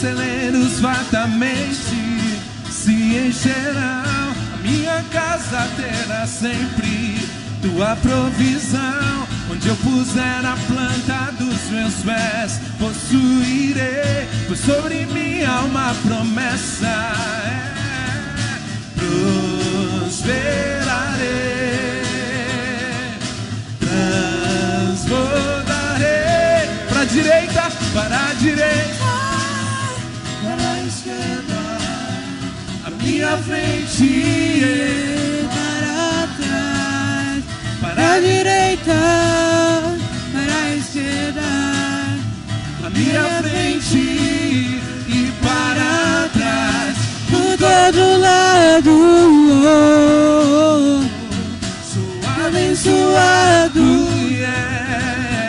celeiros fartamente se encherão. A minha casa terá sempre tua provisão. Onde eu puser a planta dos meus pés, possuirei, pois sobre mim há uma promessa. Prosperarei, transbordarei. Para a direita, para a direita, para a esquerda, a minha frente e para trás. Para a direita, para a esquerda, a minha frente e para trás. Por todo lado, sou abençoado, yeah.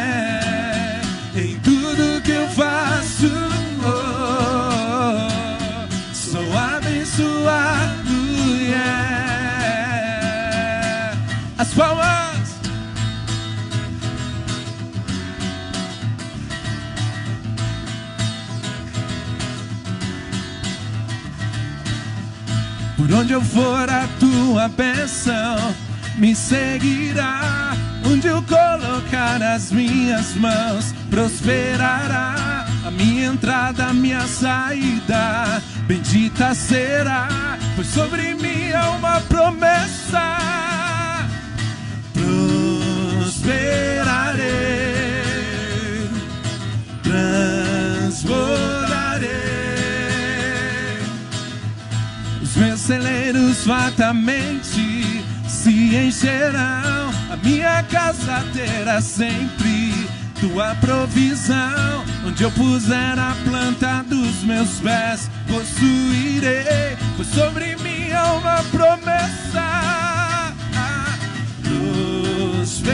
Em tudo que eu faço, sou abençoado, yeah. As palmas. Por onde eu for, a tua bênção me seguirá. Onde eu colocar as minhas mãos, prosperará. A minha entrada, a minha saída, bendita será. Pois sobre mim há uma promessa. Prosperarei, transbordarei. Os meus celeiros fartamente se encherão. A minha casa terá sempre tua provisão. Onde eu puser a planta dos meus pés, possuirei, pois sobre mim há uma promessa. Prosperarei,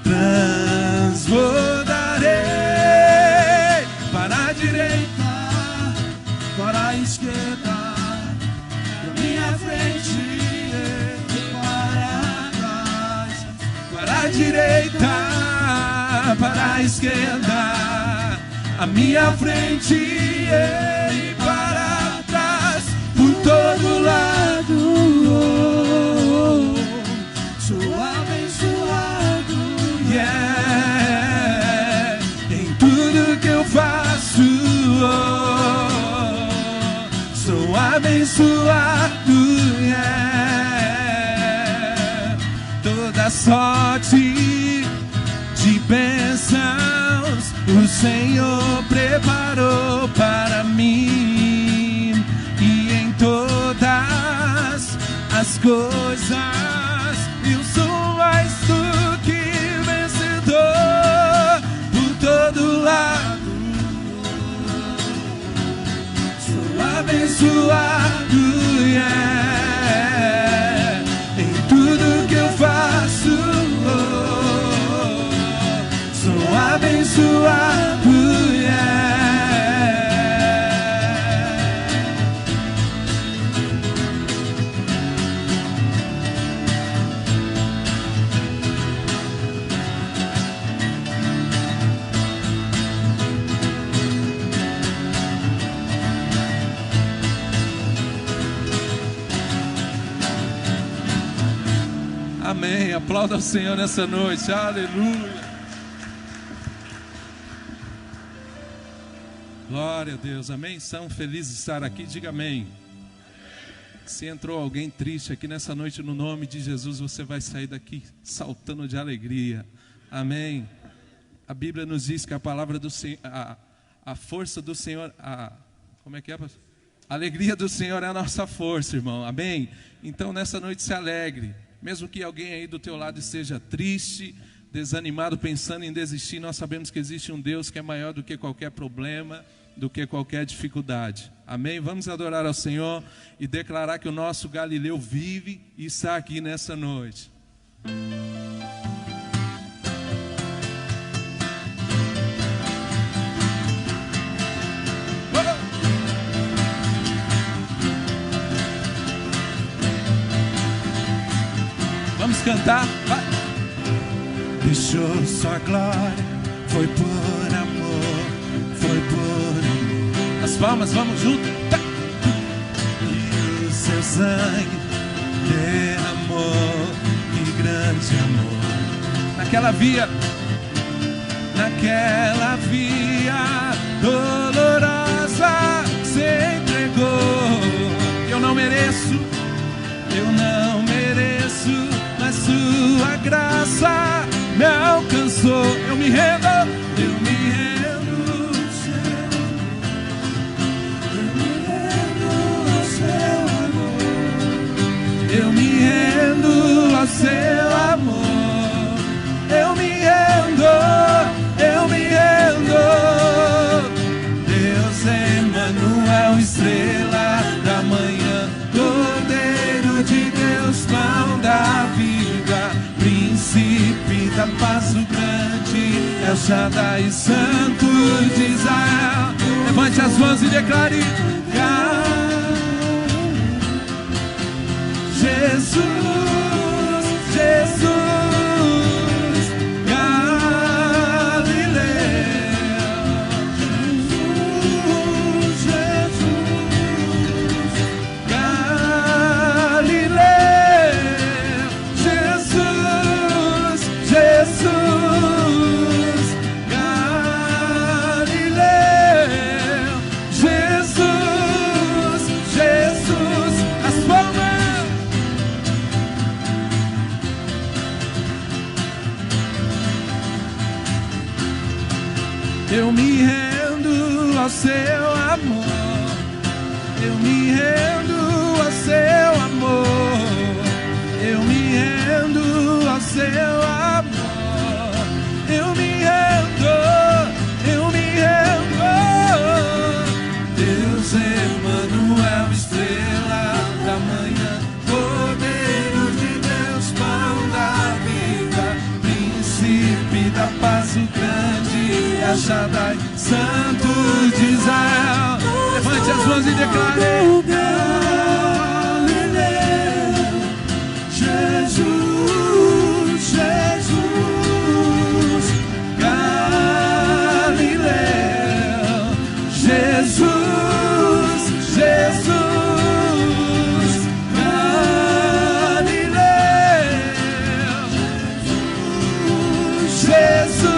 transbordarei. Para a direita, para a esquerda, para minha frente e para trás. Para a direita, para a esquerda, a minha frente e para trás. Por todo lado, sou abençoado, yeah. Em tudo que eu faço, sou abençoado, yeah. Toda sorte de bênçãos o Senhor preparou para mim, e em todas as coisas eu sou mais do que vencedor. Por todo lado sou abençoado, yeah. Em tudo que eu faço, sou abençoado, yeah. Amém. Aplauda o Senhor nessa noite. Aleluia. Glória a Deus. Amém. São felizes de estar aqui. Diga amém. Se entrou alguém triste aqui nessa noite, no nome de Jesus, você vai sair daqui saltando de alegria. Amém. A Bíblia nos diz que a palavra do Senhor, a força do Senhor, como é que é, pastor? A alegria do Senhor é a nossa força, irmão. Amém. Então nessa noite se alegre. Mesmo que alguém aí do teu lado esteja triste, desanimado, pensando em desistir, nós sabemos que existe um Deus que é maior do que qualquer problema, do que qualquer dificuldade. Amém? Vamos adorar ao Senhor e declarar que o nosso Galileu vive e está aqui nessa noite. Vamos cantar, vai. Deixou sua glória, foi por amor palmas, vamos junto. E o seu sangue derramou, que grande amor. Naquela via dolorosa, se entregou. Eu não mereço, mas sua graça me alcançou. Eu me rendo, eu me rendo ao seu amor, eu me rendo. Deus é Emmanuel, estrela da manhã, Cordeiro de Deus, pão da vida, príncipe da paz, o grande El Shaddai, santo de Israel. Levante as mãos e declare: Jesus, Jesus, Galileu, Jesus, Galileu, Jesus, Jesus, Galileu, Jesus, Jesus, as palmas. Eu me rendo ao seu amor, eu me rendo ao seu amor, eu me rendo ao seu amor, eu me rendo, eu me rendo. Deus é Emmanuel, estrela da manhã, Cordeiro de Deus, pão da vida, príncipe da paz, o grande El Shaddai, santo de Israel. Levante as mãos e declare: Galileu, Jesus, Jesus, Galileu, Jesus, Jesus, Galileu, Jesus.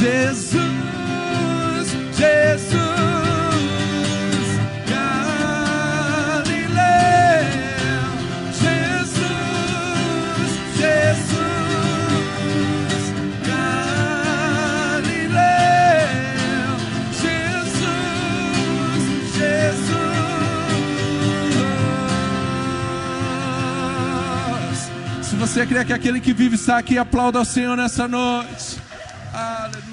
Jesus, Jesus, Galileu, Jesus, Jesus, Galileu, Jesus, Jesus. Se você crê que aquele que vive está aqui, aplauda ao Senhor nessa noite. Aleluia.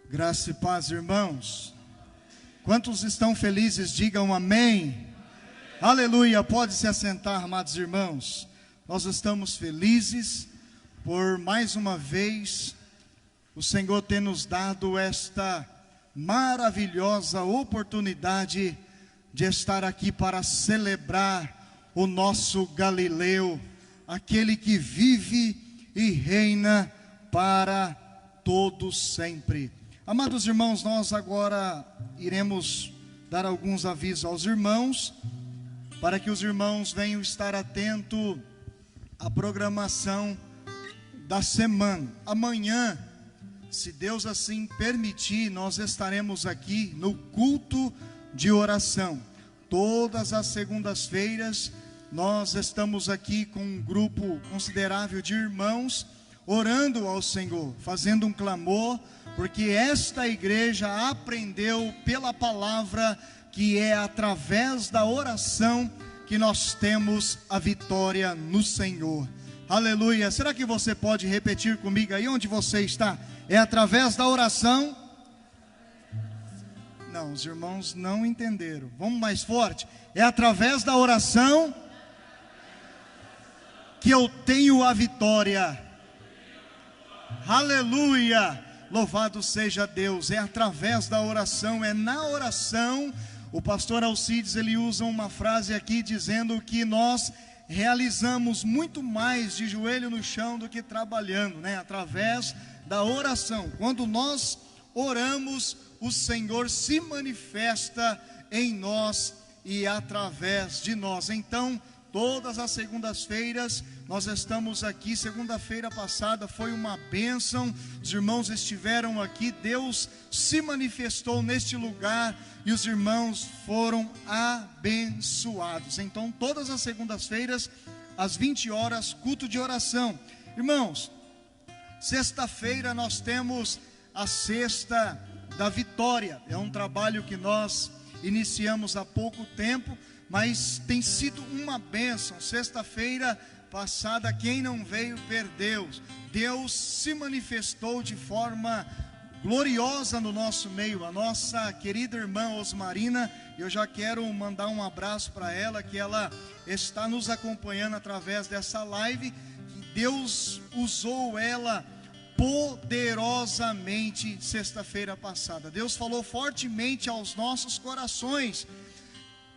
Graça e paz, irmãos. Quantos estão felizes, digam amém. Aleluia, pode se assentar, amados irmãos. Nós estamos felizes por mais uma vez o Senhor ter nos dado esta maravilhosa oportunidade de estar aqui para celebrar o nosso Galileu, aquele que vive e reina para todos sempre. Amados irmãos, nós agora iremos dar alguns avisos aos irmãos, para que os irmãos venham estar atentos à programação da semana. Amanhã, se Deus assim permitir, nós estaremos aqui no culto de oração. Todas as segundas-feiras, nós estamos aqui com um grupo considerável de irmãos, orando ao Senhor, fazendo um clamor, porque esta igreja aprendeu pela palavra que é através da oração que nós temos a vitória no Senhor. Aleluia. Será que você pode repetir comigo aí onde você está? É através da oração? Não, os irmãos não entenderam. Vamos mais forte. É através da oração que eu tenho a vitória. Aleluia. Louvado seja Deus. É através da oração, é na oração. O pastor Alcides, ele usa uma frase aqui dizendo que nós realizamos muito mais de joelho no chão do que trabalhando, né? Através da oração. Quando nós oramos, o Senhor se manifesta em nós e através de nós. Então, todas as segundas-feiras nós estamos aqui. Segunda-feira passada foi uma bênção, os irmãos estiveram aqui, Deus se manifestou neste lugar e os irmãos foram abençoados. Então, todas as segundas-feiras, às 20 horas, culto de oração. Irmãos, sexta-feira nós temos a Cesta da Vitória. É um trabalho que nós iniciamos há pouco tempo, mas tem sido uma bênção. Sexta-feira passada, quem não veio perdeu. Deus se manifestou de forma gloriosa no nosso meio. A nossa querida irmã Osmarina, eu já quero mandar um abraço para ela, que ela está nos acompanhando através dessa live. Deus usou ela poderosamente sexta-feira passada. Deus falou fortemente aos nossos corações.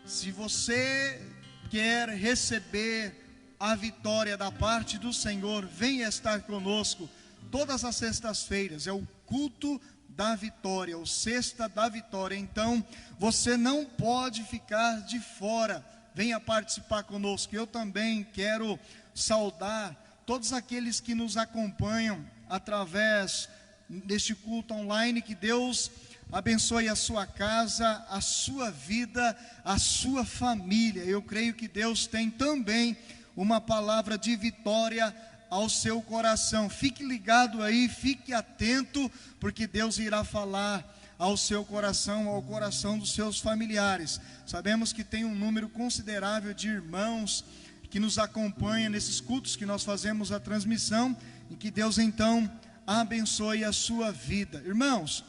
Se você quer receber a vitória da parte do Senhor, venha estar conosco todas as sextas-feiras. É o culto da vitória, o Cesta da Vitória. Então, você não pode ficar de fora. Venha participar conosco. Eu também quero saudar todos aqueles que nos acompanham através deste culto online. Que Deus abençoe a sua casa, a sua vida, a sua família. Eu creio que Deus tem também uma palavra de vitória ao seu coração. Fique ligado aí, fique atento, porque Deus irá falar ao seu coração, ao coração dos seus familiares. Sabemos que tem um número considerável de irmãos que nos acompanha nesses cultos que nós fazemos a transmissão, e que Deus então abençoe a sua vida. Irmãos,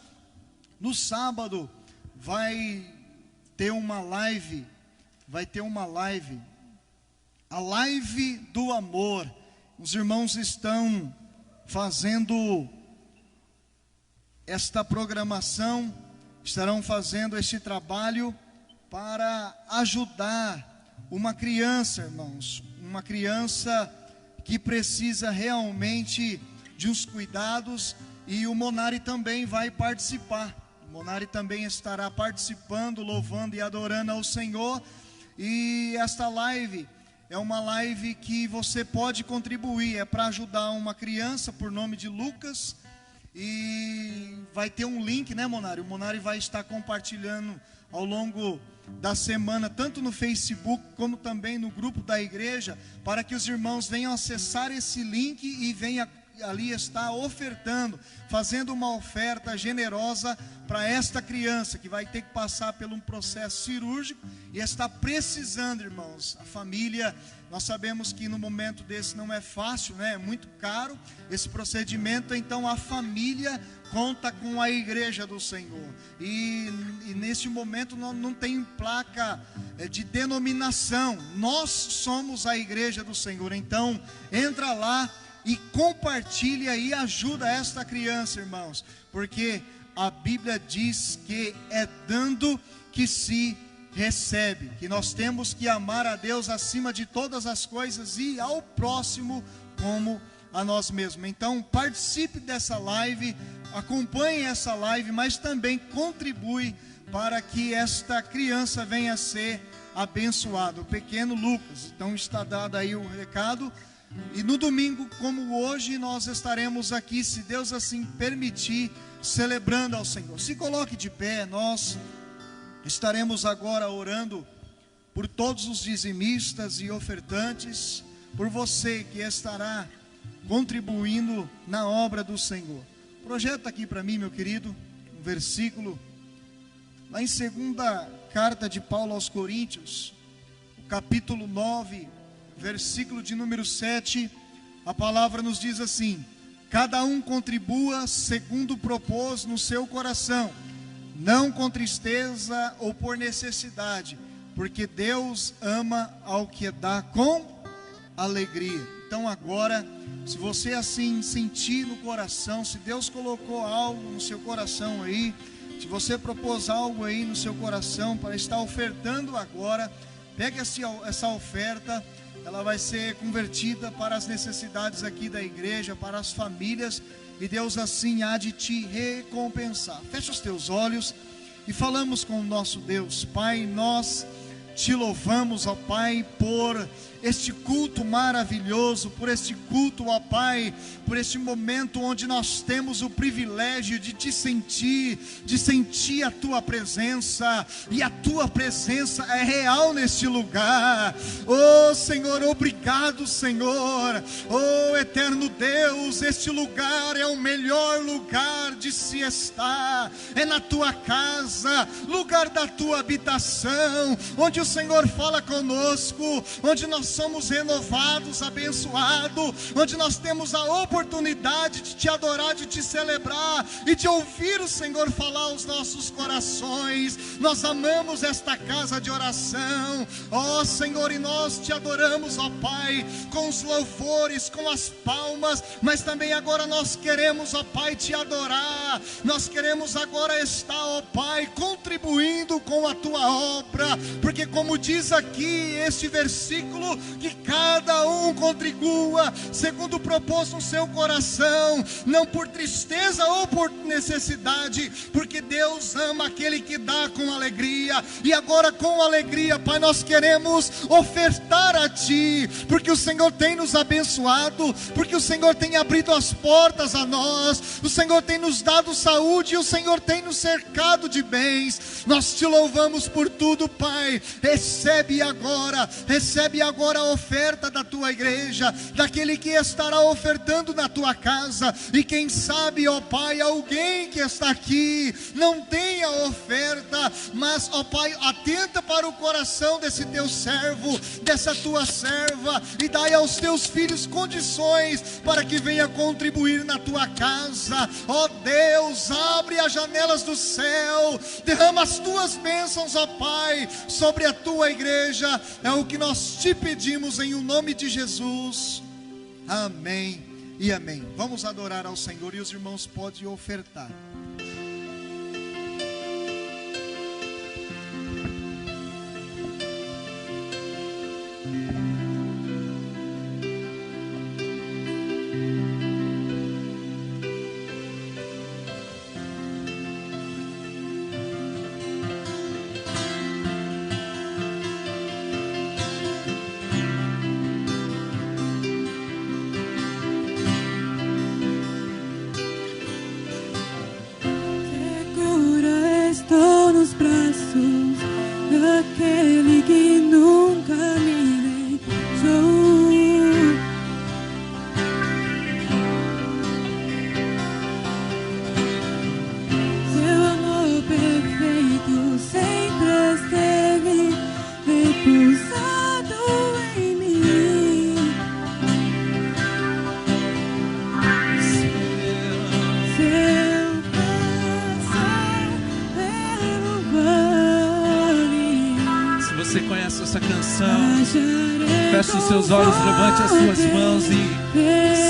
no sábado vai ter uma live, a live do amor. Os irmãos estão fazendo esta programação, estarão fazendo este trabalho para ajudar uma criança, irmãos, uma criança que precisa realmente de uns cuidados, e o Monari também vai participar. O Monari também estará participando, louvando e adorando ao Senhor. E esta live é uma live que você pode contribuir, é para ajudar uma criança por nome de Lucas. E vai ter um link, né, Monari? O Monari vai estar compartilhando ao longo da semana, tanto no Facebook como também no grupo da igreja, para que os irmãos venham acessar esse link e venham ali estar ofertando, fazendo uma oferta generosa para esta criança que vai ter que passar por um processo cirúrgico e está precisando, irmãos. A família, nós sabemos que no momento desse não é fácil, né? É muito caro esse procedimento. Então a família conta com a igreja do Senhor, e neste momento não tem placa de denominação. Nós somos a igreja do Senhor. Então entra lá e compartilha e ajuda esta criança, irmãos, porque a Bíblia diz que é dando que se recebe, que nós temos que amar a Deus acima de todas as coisas e ao próximo como a nós mesmos. Então participe dessa live, acompanhe essa live, mas também contribui para que esta criança venha a ser abençoada, o pequeno Lucas. Então está dado aí o recado. E no domingo, como hoje, nós estaremos aqui, se Deus assim permitir, celebrando ao Senhor. Se coloque de pé. Nós estaremos agora orando por todos os dizimistas e ofertantes, por você que estará contribuindo na obra do Senhor. Projeta aqui para mim, meu querido, um versículo, lá em 2ª carta de Paulo aos Coríntios, capítulo 9, versículo de número 7, a palavra nos diz assim: cada um contribua segundo propôs no seu coração, não com tristeza ou por necessidade, porque Deus ama ao que dá com alegria. Então agora, se você assim sentir no coração, se Deus colocou algo no seu coração aí, se você propôs algo aí no seu coração para estar ofertando agora, pegue essa oferta, ela vai ser convertida para as necessidades aqui da igreja, para as famílias, e Deus assim há de te recompensar. Fecha os teus olhos e falamos com o nosso Deus. Pai, nós te louvamos, ó Pai, por este culto maravilhoso, por este culto, ó Pai, por este momento onde nós temos o privilégio de te sentir, de sentir a Tua presença, e a Tua presença é real neste lugar. Oh Senhor, obrigado Senhor, oh eterno Deus, este lugar é o melhor lugar de se estar, é na Tua casa, lugar da Tua habitação, onde o Senhor fala conosco, onde nós somos renovados, abençoados, onde nós temos a oportunidade de te adorar, de te celebrar e de ouvir o Senhor falar aos nossos corações. Nós amamos esta casa de oração, ó Senhor, e nós te adoramos, ó Pai, com os louvores, com as palmas, mas também agora nós queremos, ó Pai, te adorar, nós queremos agora estar, ó Pai, contribuindo com a tua obra, porque como diz aqui este versículo, que cada um contribua segundo propôs no seu coração, não por tristeza ou por necessidade, porque Deus ama aquele que dá com alegria. E agora com alegria, Pai, nós queremos ofertar a Ti, porque o Senhor tem nos abençoado, porque o Senhor tem abrido as portas a nós, o Senhor tem nos dado saúde, e o Senhor tem nos cercado de bens. Nós te louvamos por tudo, Pai. Recebe agora a oferta da tua igreja, daquele que estará ofertando na tua casa. E quem sabe, ó Pai, alguém que está aqui não tem a oferta, mas, ó Pai, atenta para o coração desse teu servo, dessa tua serva, e dai aos teus filhos condições para que venha contribuir na tua casa. Ó Deus, abre as janelas do céu, derrama as tuas bênçãos, ó Pai, sobre a tua igreja. É o que nós te pedimos em o nome de Jesus. Amém e amém. Vamos adorar ao Senhor, e os irmãos podem ofertar. Aquele que nunca me deixou, seu amor perfeito sempre esteve repousado em mim. Seu coração renovado. Se você conhece essa canção, feche os seus olhos, levante as suas mãos e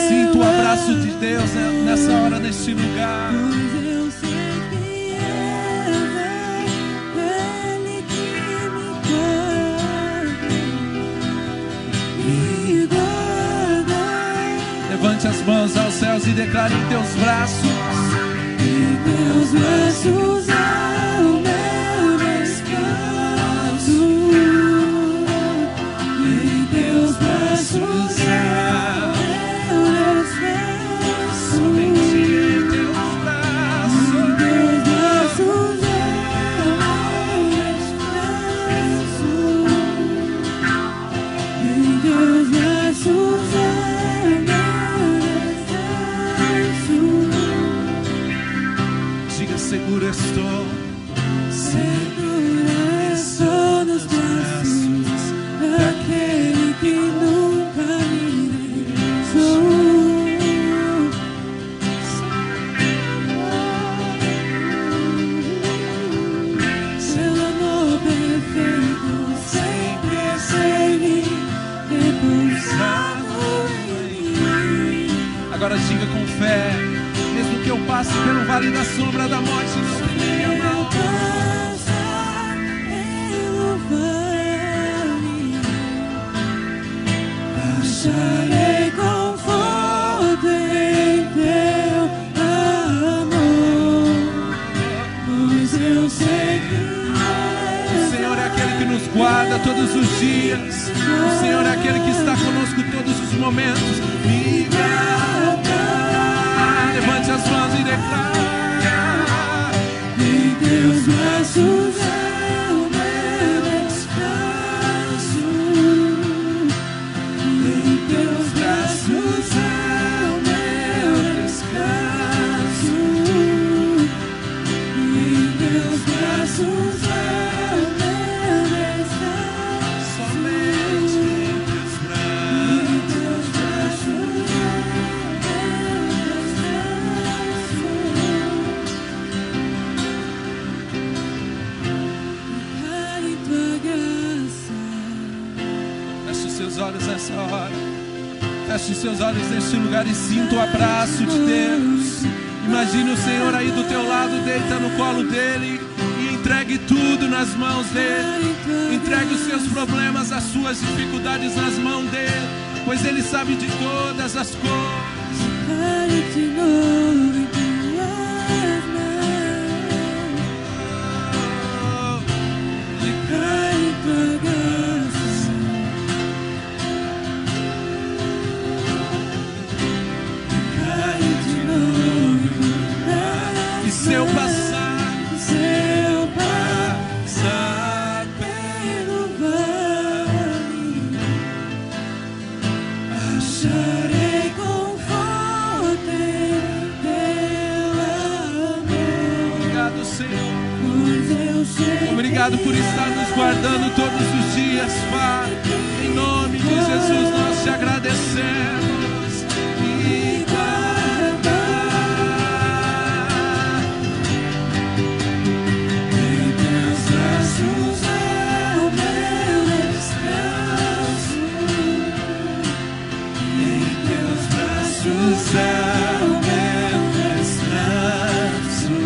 sinta o abraço de Deus nessa hora, neste lugar. Pois eu sei que Ele que me guarda. Levante as mãos aos céus e declare em teus braços. Em teus braços há o meu descanso. Em teus braços há o meu descanso. Somente em teus braços. Em teus braços há o meu descanso. Em teus braços há o meu diga com fé: mesmo que eu passe pelo vale da sombra da morte, não temerei mal. Acharei conforto em teu amor, pois eu sei que o Senhor é aquele que nos guarda todos os dias. O Senhor é aquele que está conosco todos os momentos. Me guarda. Levante as mãos e declara: em teus braços é o meu descanso. Em teus braços é o meu descanso. Em teus braços é o meu descanso. somente em teus braços. Em teus braços é o meu descanso. Feche os seus olhos nessa hora. Feche os seus olhos neste lugar e sinta o abraço de Deus. Imagine o Senhor aí do teu lado, deita no colo dele e entregue tudo nas mãos dele. Entregue os seus problemas, as suas dificuldades nas mãos dele, pois ele sabe de todas as coisas. Pare de novo em tuas mãos. E Cai em tua graça. Cai de novo em tua graça. e seu passar Seu passar pelo vale, acharei conforto em teu amor, Obrigado, Senhor. pois eu sei. Obrigado por estar nos guardando todos os dias, Pai. Em nome de Jesus nós te agradecemos. E Em teus braços é o meu descanso. Em teus braços é o meu descanso.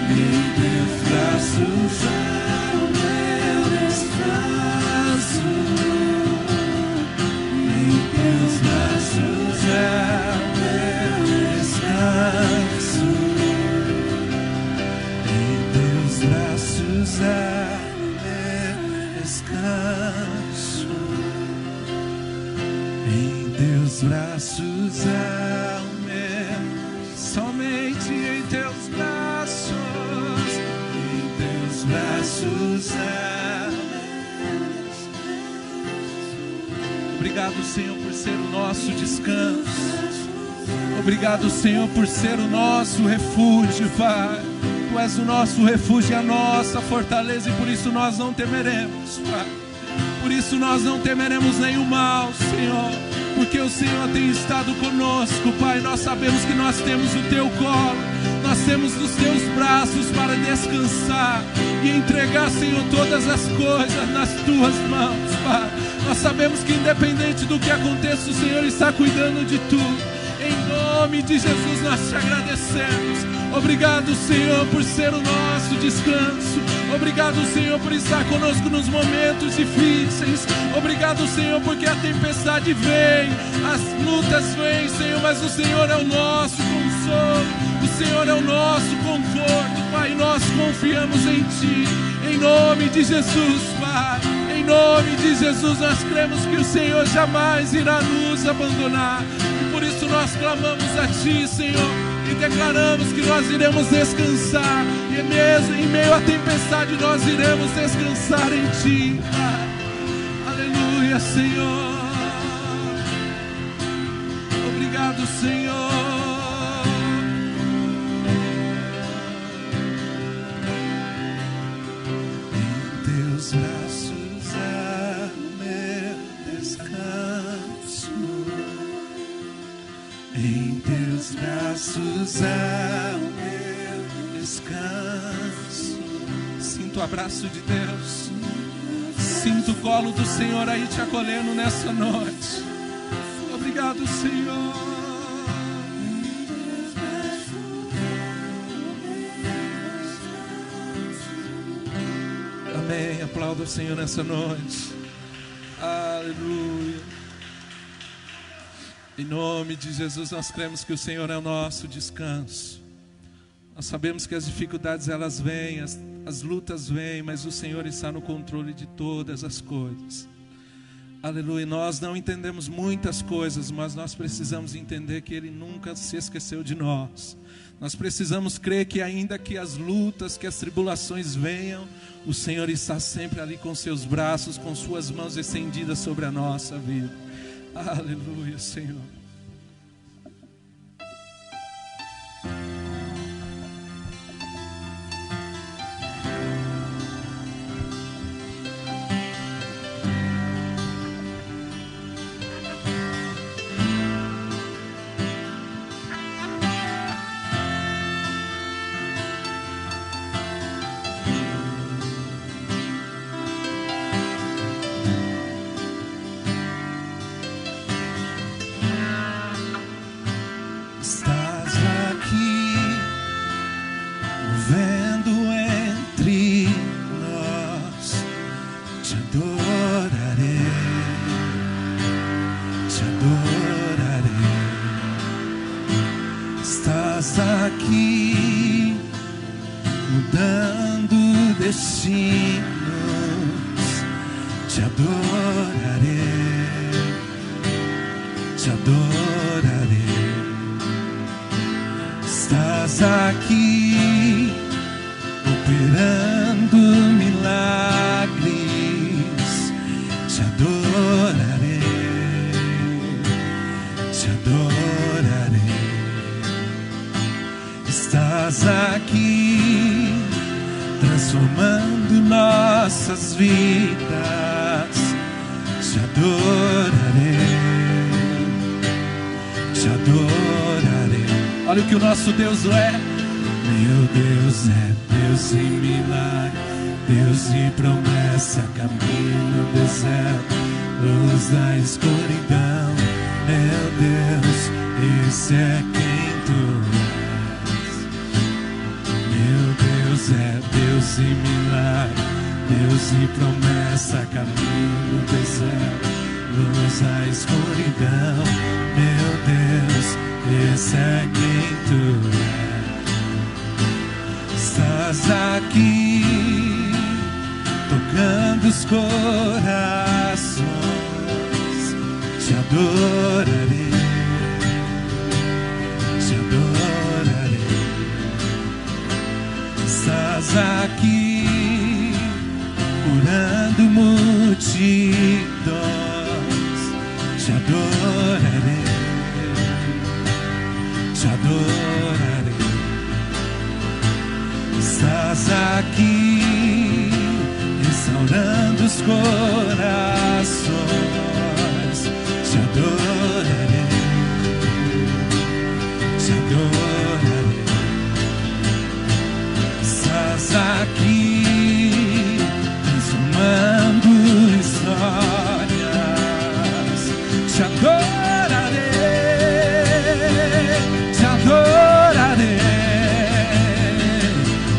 Em teus braços é o meu descanso. Em teus braços é o meu descanso. Em teus braços é o meu descanso. Em teus braços é o meu. somente em teus braços. Em teus braços é o Obrigado, Senhor, por ser o nosso descanso. Obrigado, Senhor, por ser o nosso refúgio, Pai. Tu és o nosso refúgio e a nossa fortaleza, e por isso nós não temeremos, Pai. Por isso nós não temeremos nenhum mal, Senhor, porque o Senhor tem estado conosco, Pai. Nós sabemos que nós temos o Teu colo, nós temos os Teus braços para descansar e entregar, Senhor, todas as coisas nas Tuas mãos, Pai. Nós sabemos que independente do que aconteça, o Senhor está cuidando de tudo. Em nome de Jesus nós te agradecemos. Obrigado, Senhor, por ser o nosso descanso. Obrigado, Senhor, por estar conosco nos momentos difíceis. Obrigado, Senhor, porque a tempestade vem, as lutas vêm, Senhor, mas o Senhor é o nosso consolo, o Senhor é o nosso conforto, Pai. Nós confiamos em Ti, em nome de Jesus, Pai. Em nome de Jesus nós cremos que o Senhor jamais irá nos abandonar, e por isso nós clamamos a Ti, Senhor, e declaramos que nós iremos descansar, e mesmo em meio à tempestade nós iremos descansar em Ti, Pai. Aleluia, Senhor. Obrigado, Senhor. Em Teus braços é o meu descanso. Em Teus braços é o meu descanso. Sinto o abraço de Deus. Sinto o colo do Senhor aí te acolhendo nessa noite. Obrigado, Senhor. Amém. Aplauda o Senhor nessa noite. Aleluia. Em nome de Jesus, nós cremos que o Senhor é o nosso descanso. Nós sabemos que as dificuldades elas vêm, as lutas vêm, mas o Senhor está no controle de todas as coisas. Aleluia. Nós não entendemos muitas coisas, mas nós precisamos entender que Ele nunca se esqueceu de nós. Nós precisamos crer que ainda que as lutas, que as tribulações venham, o Senhor está sempre ali com seus braços, com suas mãos estendidas sobre a nossa vida. Aleluia, Senhor. Aqui mudando destinos, te adorarei, te adorarei. Estás aqui operando milagres, te adorarei, te adorarei. Estás aqui transformando nossas vidas, te adorarei, te adorarei. Olha o que o nosso Deus é. Meu Deus é Deus de milagre, Deus de promessa, caminho no deserto, luz da escuridão. Meu Deus, esse é quem tu és. Deus é Deus de milagre, Deus de promessa, caminho no deserto, luz da escuridão. Meu Deus, esse é quem tu és. Estás aqui tocando os corações, te adorarei, te adorarei. Estás aqui curando multidões, te adorarei, te adorarei. Estás aqui restaurando os corações, te adorarei, te adorarei. Estás aqui transformando histórias, te adorarei, te adorarei.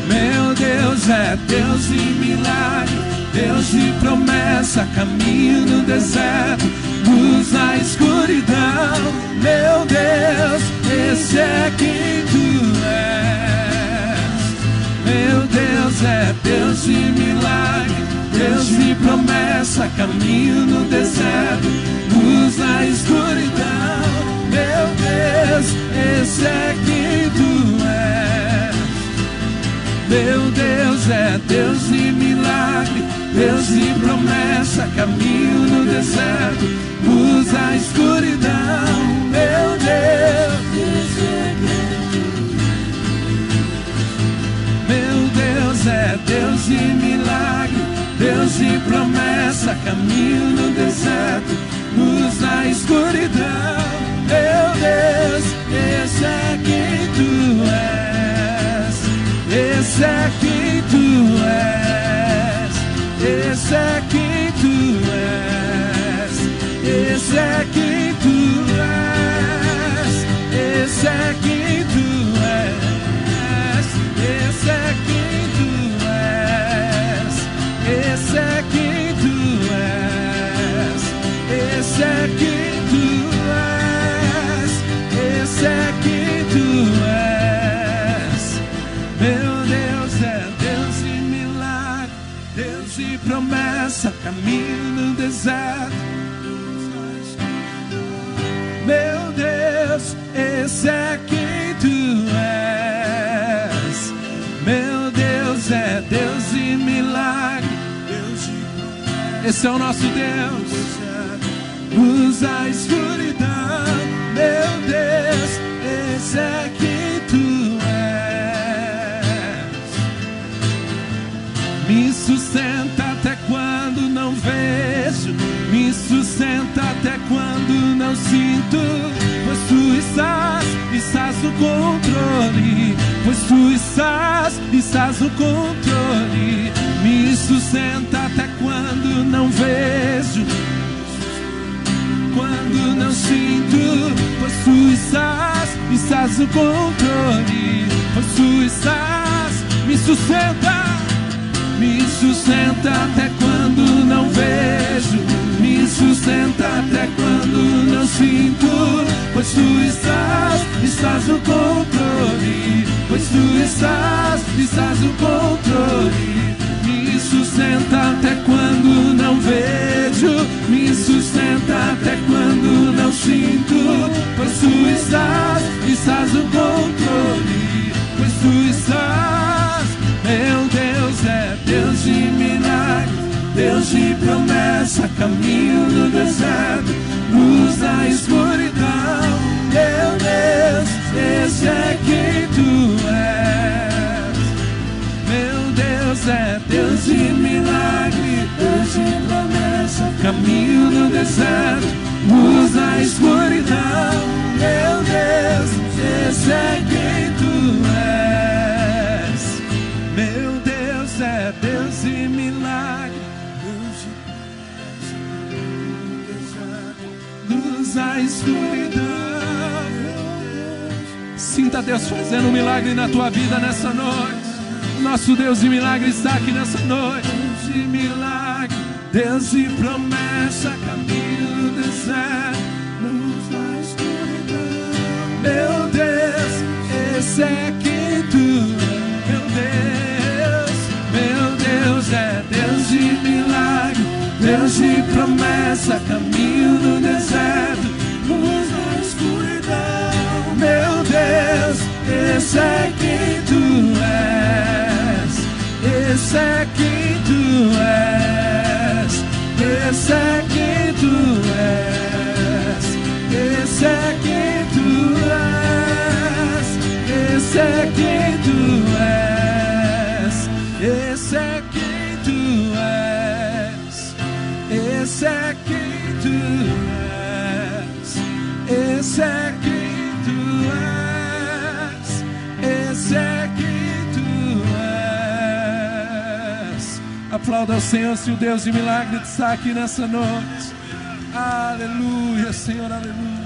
Meu Deus é Deus de milagre, Deus de promessa, caminho no deserto, luz na escuridão. Meu Deus, esse é quem tu és. Meu Deus é Deus de milagre, Deus de promessa, caminho no deserto, luz na escuridão. Meu Deus, esse é quem tu és. Meu Deus é Deus de milagre, Deus de promessa, caminho no deserto, luz na escuridão. Meu Deus, esse é quem tu és. Meu Deus é Deus de milagre, Deus de promessa, caminho no deserto, luz na escuridão. Meu Deus, esse é quem tu és. Esse é quem tu és. Esse é quem tu és. Esse é quem tu és. promessa, caminho no deserto. Meu Deus, esse é quem tu és. Meu Deus é Deus de milagre. Esse é o nosso Deus. Luz à escuridão. Meu Deus, esse é quem tu és. Me sustenta até quando não vejo, me sustenta até quando não sinto, pois tu estás no controle, pois tu estás no controle. Me sustenta até quando não vejo, quando não sinto, pois tu estás no controle, pois tu me sustenta até quando não vejo, me sustenta até quando não sinto, pois tu estás no controle, pois tu estás no controle. Me sustenta até quando não vejo, me sustenta até quando não sinto, pois tu estás no controle, pois tu estás. Meu Deus é Deus de milagre, Deus de promessa, caminho no deserto, luz na escuridão. Meu Deus, esse é quem tu és. Meu Deus é Deus de milagre, Deus de promessa, caminho no deserto, luz na escuridão. Meu Deus, esse é quem tu és. Meu Deus é Deus de milagre, luz na escuridão. Sinta Deus fazendo um milagre na tua vida nessa noite. Nosso Deus de milagre está aqui nessa noite. Deus de milagre, Deus de promessa, caminho no deserto, luz na escuridão. Meu Deus, esse é quem tu és. Meu Deus é Deus de milagre, Deus de promessa, caminho no deserto, luz na escuridão. Meu Deus, esse é quem tu és. Esse é quem tu és. Esse é quem tu és. Esse é quem tu és. Esse é quem tu és. Esse é quem tu és. Esse é quem tu és. Esse é quem tu és. Esse é quem tu és. Aplauda ao Senhor se o Deus de milagre está aqui nessa noite. Aleluia, Senhor, aleluia.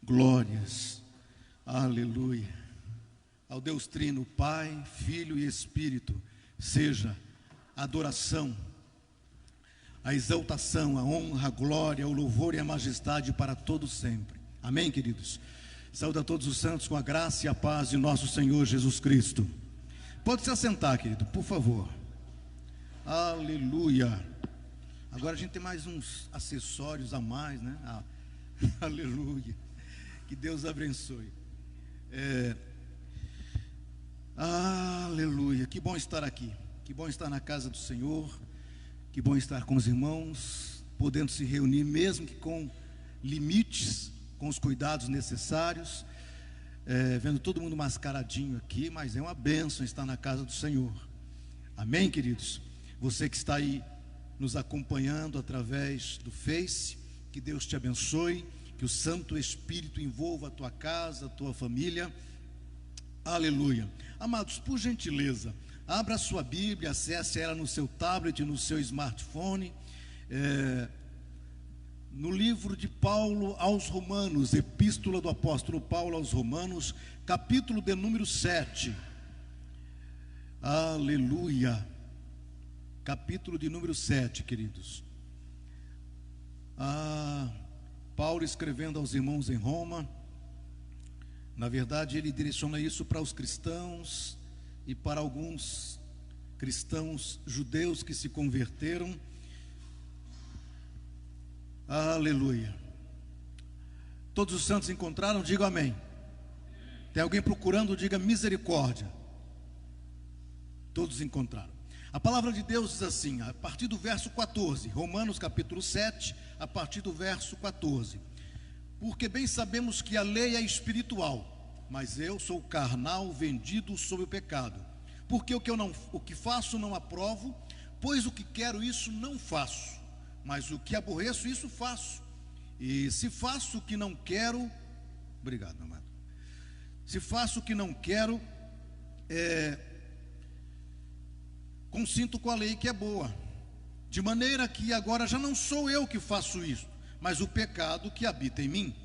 Glórias, aleluia. Ao Deus Trino, Pai, Filho e Espírito, seja a adoração, a exaltação, a honra, a glória, o louvor e a majestade para todos sempre. Amém, queridos? Saúde a todos os santos com a graça e a paz de nosso Senhor Jesus Cristo. Pode se assentar, querido, por favor. Aleluia. Agora a gente tem mais uns acessórios a mais, né? Aleluia. Que Deus abençoe. Aleluia. Que bom estar aqui. Que bom estar na casa do Senhor. Que bom estar com os irmãos, podendo se reunir, mesmo que com limites, com os cuidados necessários. Vendo todo mundo mascaradinho aqui, mas é uma bênção estar na casa do Senhor. Amém, queridos? Você que está aí nos acompanhando através do Face, que Deus te abençoe. Que o Santo Espírito envolva a tua casa, a tua família. Aleluia. Amados, por gentileza, abra a sua Bíblia, acesse ela no seu tablet, no seu smartphone. No livro de Paulo aos Romanos, Epístola do Apóstolo Paulo aos Romanos, capítulo de número 7. Aleluia. Capítulo de número 7, queridos. Paulo escrevendo aos irmãos em Roma. Na verdade, ele direciona isso para os cristãos e para alguns cristãos judeus que se converteram. Aleluia. Todos os santos encontraram? Diga amém. Tem alguém procurando? Diga misericórdia. Todos encontraram. A palavra de Deus diz assim, a partir do verso 14, Romanos capítulo 7, a partir do verso 14: porque bem sabemos que a lei é espiritual, mas eu sou carnal, vendido sob o pecado. Porque o que faço não aprovo, pois o que quero isso não faço, mas o que aborreço isso faço. E se faço o que não quero, obrigado, meu amado. Se faço o que não quero, consinto com a lei que é boa, de maneira que agora já não sou eu que faço isso, mas o pecado que habita em mim.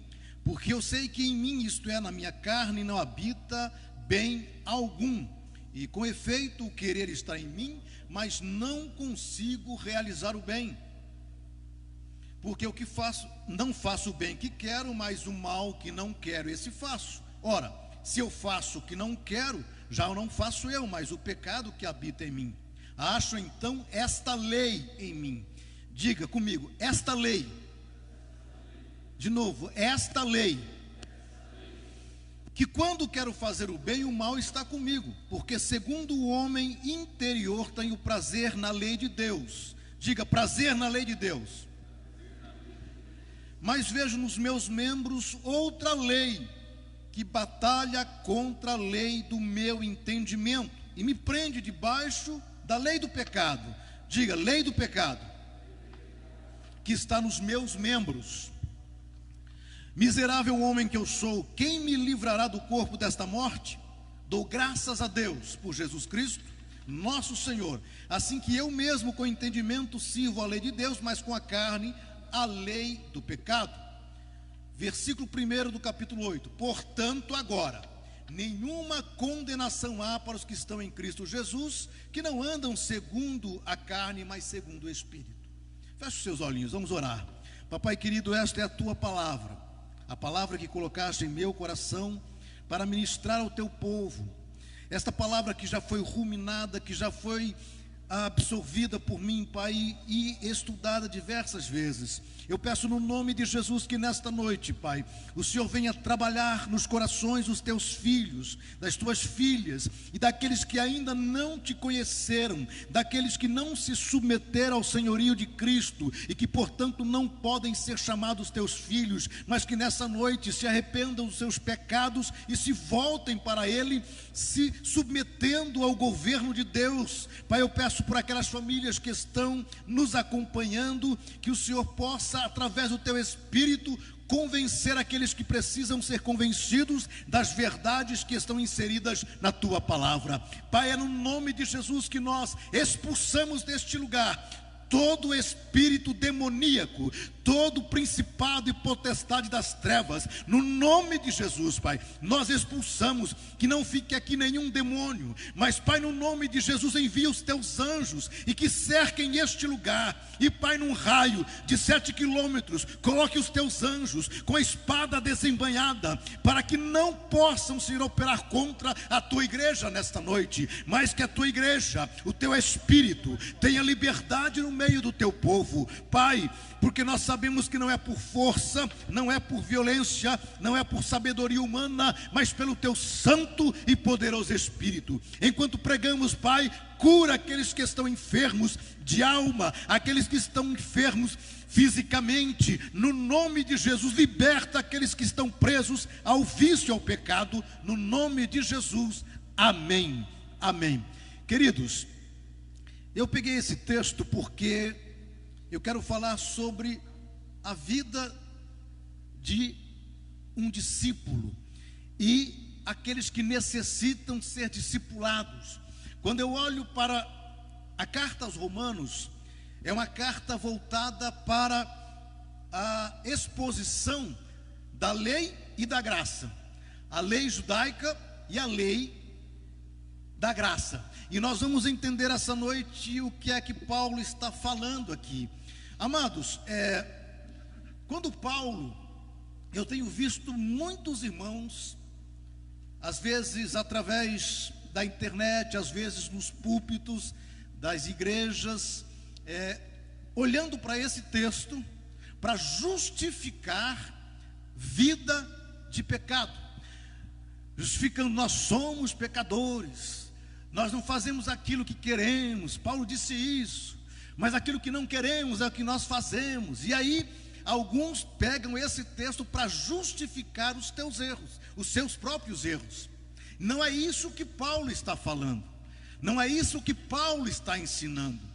Porque eu sei que em mim, isto é, na minha carne, não habita bem algum. E com efeito o querer está em mim, mas não consigo realizar o bem. Porque o que faço, não faço o bem que quero, mas o mal que não quero, esse faço. Ora, se eu faço o que não quero, já não faço eu, mas o pecado que habita em mim. Acho então esta lei em mim. Diga comigo, esta lei. De novo, esta lei. Que quando quero fazer o bem, o mal está comigo. Porque segundo o homem interior tenho prazer na lei de Deus. Diga, prazer na lei de Deus. Mas vejo nos meus membros outra lei, que batalha contra a lei do meu entendimento, e me prende debaixo da lei do pecado. Diga, lei do pecado, que está nos meus membros. Miserável homem que eu sou, quem me livrará do corpo desta morte? Dou graças a Deus por Jesus Cristo, nosso Senhor. Assim que eu mesmo com entendimento sirvo a lei de Deus, mas com a carne a lei do pecado. Versículo 1 do capítulo 8: portanto agora nenhuma condenação há para os que estão em Cristo Jesus, que não andam segundo a carne, mas segundo o Espírito. Feche os seus olhinhos, vamos orar. Papai querido, esta é a tua palavra, a palavra que colocaste em meu coração para ministrar ao teu povo. Esta palavra que já foi ruminada, que já foi absorvida por mim, Pai, e estudada diversas vezes. Eu peço no nome de Jesus que nesta noite, Pai, o Senhor venha trabalhar nos corações dos teus filhos, das tuas filhas e daqueles que ainda não te conheceram, daqueles que não se submeteram ao senhorio de Cristo e que portanto não podem ser chamados teus filhos, mas que nessa noite se arrependam dos seus pecados e se voltem para Ele, se submetendo ao governo de Deus. Pai, eu peço por aquelas famílias que estão nos acompanhando, que o Senhor possa, através do teu Espírito, convencer aqueles que precisam ser convencidos das verdades que estão inseridas na tua palavra. Pai, é no nome de Jesus que nós expulsamos deste lugar todo espírito demoníaco, todo principado e potestade das trevas. No nome de Jesus, Pai, nós expulsamos, que não fique aqui nenhum demônio, mas Pai, no nome de Jesus, envia os teus anjos e que cerquem este lugar. E Pai, num raio de 7 quilômetros, coloque os teus anjos com a espada desembainhada, para que não possam, Senhor, operar contra a tua igreja nesta noite, mas que a tua igreja, o teu Espírito, tenha liberdade no meio do teu povo, Pai, porque nós sabemos que não é por força, não é por violência, não é por sabedoria humana, mas pelo teu santo e poderoso Espírito. Enquanto pregamos, Pai, cura aqueles que estão enfermos de alma, aqueles que estão enfermos fisicamente, no nome de Jesus. Liberta aqueles que estão presos ao vício e ao pecado, no nome de Jesus, amém, amém. Queridos, eu peguei esse texto porque eu quero falar sobre a vida de um discípulo e aqueles que necessitam ser discipulados. Quando eu olho para a carta aos Romanos, é uma carta voltada para a exposição da lei e da graça, a lei judaica e a lei da graça. E nós vamos entender essa noite o que é que Paulo está falando aqui. Amados, quando Paulo, eu tenho visto muitos irmãos, às vezes através da internet, às vezes nos púlpitos das igrejas, olhando para esse texto, para justificar vida de pecado, justificando: nós somos pecadores, nós não fazemos aquilo que queremos. Paulo disse isso, mas aquilo que não queremos é o que nós fazemos. E aí alguns pegam esse texto para justificar os teus erros, os seus próprios erros. Não é isso que Paulo está falando, não é isso que Paulo está ensinando.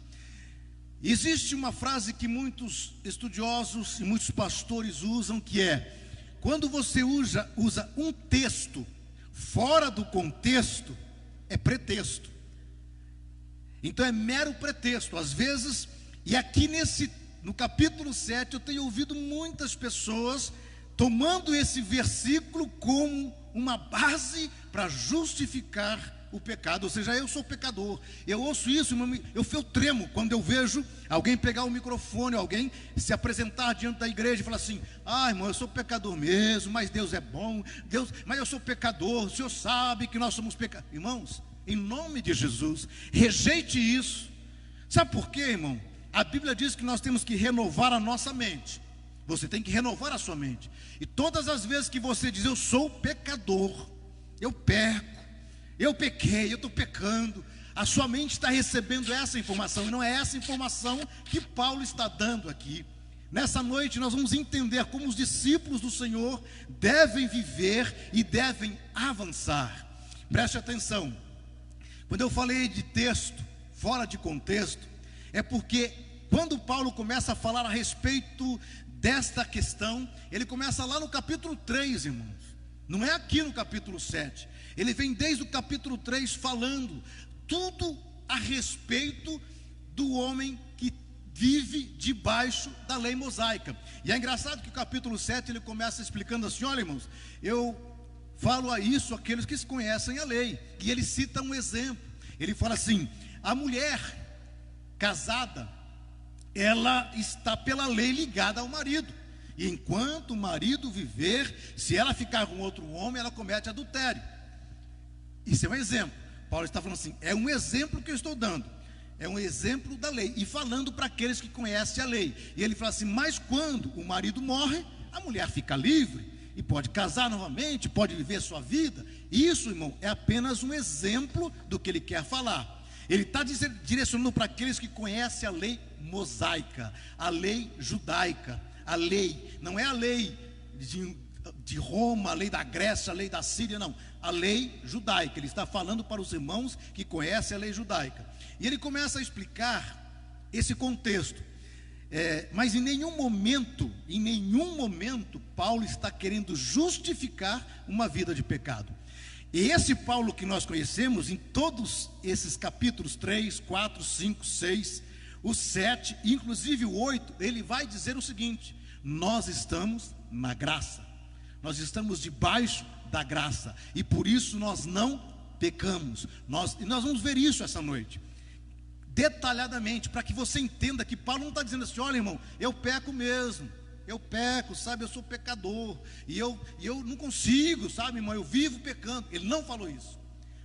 Existe uma frase que muitos estudiosos e muitos pastores usam, que é: quando você usa um texto fora do contexto, é pretexto. Então é mero pretexto, às vezes. E aqui no capítulo 7, eu tenho ouvido muitas pessoas tomando esse versículo como uma base para justificar o pecado. Ou seja, eu sou pecador. Eu ouço isso, eu tremo quando eu vejo alguém pegar o microfone, alguém se apresentar diante da igreja e falar assim: irmão, eu sou pecador mesmo, mas Deus é bom, mas eu sou pecador, o Senhor sabe que nós somos pecadores. Irmãos, em nome de Jesus, rejeite isso. Sabe por quê, irmão? A Bíblia diz que nós temos que renovar a nossa mente. Você tem que renovar a sua mente. E todas as vezes que você diz: eu sou pecador, eu peco, eu pequei, eu estou pecando, a sua mente está recebendo essa informação. E não é essa informação que Paulo está dando aqui. Nessa noite nós vamos entender como os discípulos do Senhor devem viver e devem avançar. Preste atenção. Quando eu falei de texto fora de contexto, é porque quando Paulo começa a falar a respeito desta questão, ele começa lá no capítulo 3, irmãos. Não é aqui no capítulo 7. Ele vem desde o capítulo 3 falando tudo a respeito do homem que vive debaixo da lei mosaica. E é engraçado que o capítulo 7 ele começa explicando assim: olha, irmãos, eu falo a isso àqueles que conhecem a lei. E ele cita um exemplo. Ele fala assim: a mulher casada, ela está pela lei ligada ao marido. E enquanto o marido viver, se ela ficar com outro homem, ela comete adultério. Isso é um exemplo. Paulo está falando assim: é um exemplo que eu estou dando, é um exemplo da lei, e falando para aqueles que conhecem a lei. E ele fala assim: mas quando o marido morre, a mulher fica livre e pode casar novamente, pode viver sua vida. Isso, irmão, é apenas um exemplo do que ele quer falar. Ele está direcionando para aqueles que conhecem a lei mosaica, a lei judaica. A lei, não é a lei de Roma, a lei da Grécia, a lei da Síria, não. A lei judaica. Ele está falando para os irmãos que conhecem a lei judaica. E ele começa a explicar esse contexto. Mas em nenhum momento, Paulo está querendo justificar uma vida de pecado. E esse Paulo que nós conhecemos, em todos esses capítulos 3, 4, 5, 6, o 7, inclusive o 8, ele vai dizer o seguinte: nós estamos na graça, nós estamos debaixo da graça, e por isso nós não pecamos. E nós vamos ver isso essa noite, detalhadamente, para que você entenda que Paulo não está dizendo assim: olha, irmão, eu peco mesmo, eu peco, sabe, eu sou pecador, e eu não consigo, sabe, irmão, eu vivo pecando. Ele não falou isso.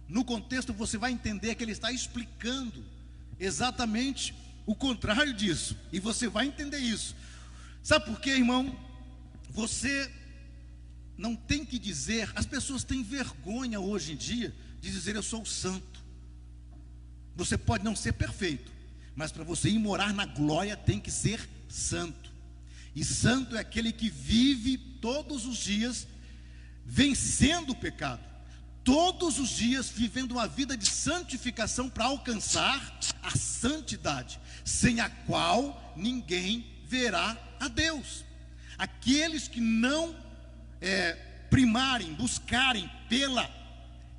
No contexto você vai entender que ele está explicando exatamente o contrário disso, e você vai entender isso. Sabe por quê, irmão? Você não tem que dizer. As pessoas têm vergonha hoje em dia de dizer: eu sou santo. Você pode não ser perfeito, mas para você ir morar na glória tem que ser santo. E santo é aquele que vive todos os dias vencendo o pecado, todos os dias vivendo uma vida de santificação para alcançar a santidade, sem a qual ninguém verá a Deus. Aqueles que não buscarem pela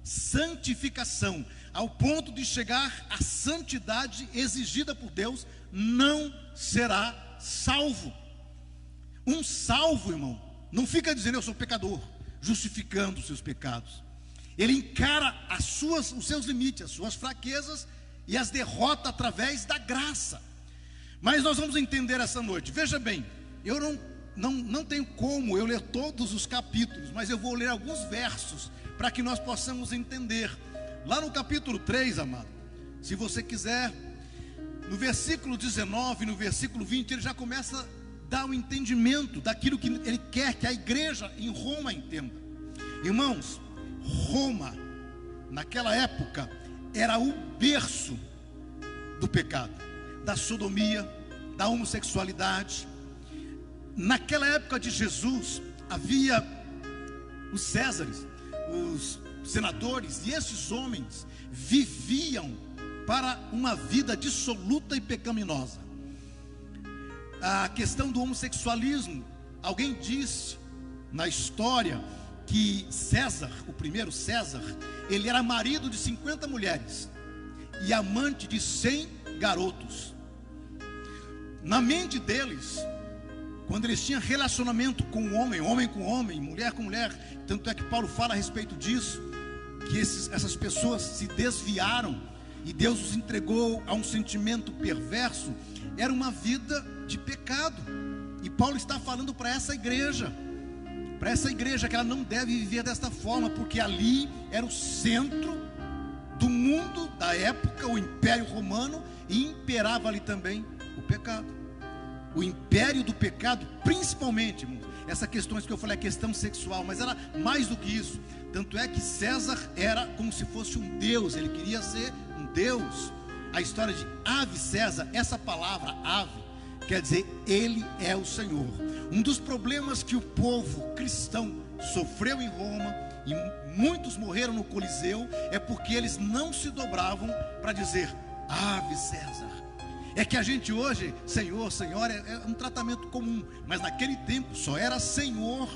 santificação ao ponto de chegar à santidade exigida por Deus, não será salvo. Um salvo, irmão, não fica dizendo: eu sou pecador, justificando os seus pecados. Ele encara os seus limites, as suas fraquezas e as derrota através da graça. Mas nós vamos entender essa noite. Veja bem, eu não tenho como eu ler todos os capítulos, mas eu vou ler alguns versos para que nós possamos entender. Lá no capítulo 3, amado, se você quiser, no versículo 19, no versículo 20, ele já começa a dar um entendimento daquilo que ele quer que a igreja em Roma entenda. Irmãos, Roma, naquela época, era o berço do pecado, da sodomia, da homossexualidade. Naquela época de Jesus, havia os Césares, os senadores, e esses homens viviam para uma vida dissoluta e pecaminosa. A questão do homossexualismo, alguém disse na história que César, o primeiro César, ele era marido de 50 mulheres e amante de 100 garotos. Na mente deles, quando eles tinham relacionamento com homem, homem com homem, mulher com mulher, tanto é que Paulo fala a respeito disso, que essas pessoas se desviaram e Deus os entregou a um sentimento perverso. Era uma vida de pecado, e Paulo está falando para essa igreja que ela não deve viver desta forma, porque ali era o centro do mundo da época, o Império Romano, e imperava ali também o pecado, o império do pecado, principalmente, irmãos, essa questão que eu falei, a questão sexual, mas era mais do que isso. Tanto é que César era como se fosse um deus, ele queria ser um deus. A história de Ave César, essa palavra ave, quer dizer, ele é o Senhor. Um dos problemas que o povo cristão sofreu em Roma, e muitos morreram no Coliseu, é porque eles não se dobravam para dizer Ave César. É que a gente hoje, Senhor, Senhora, é um tratamento comum, mas naquele tempo só era Senhor,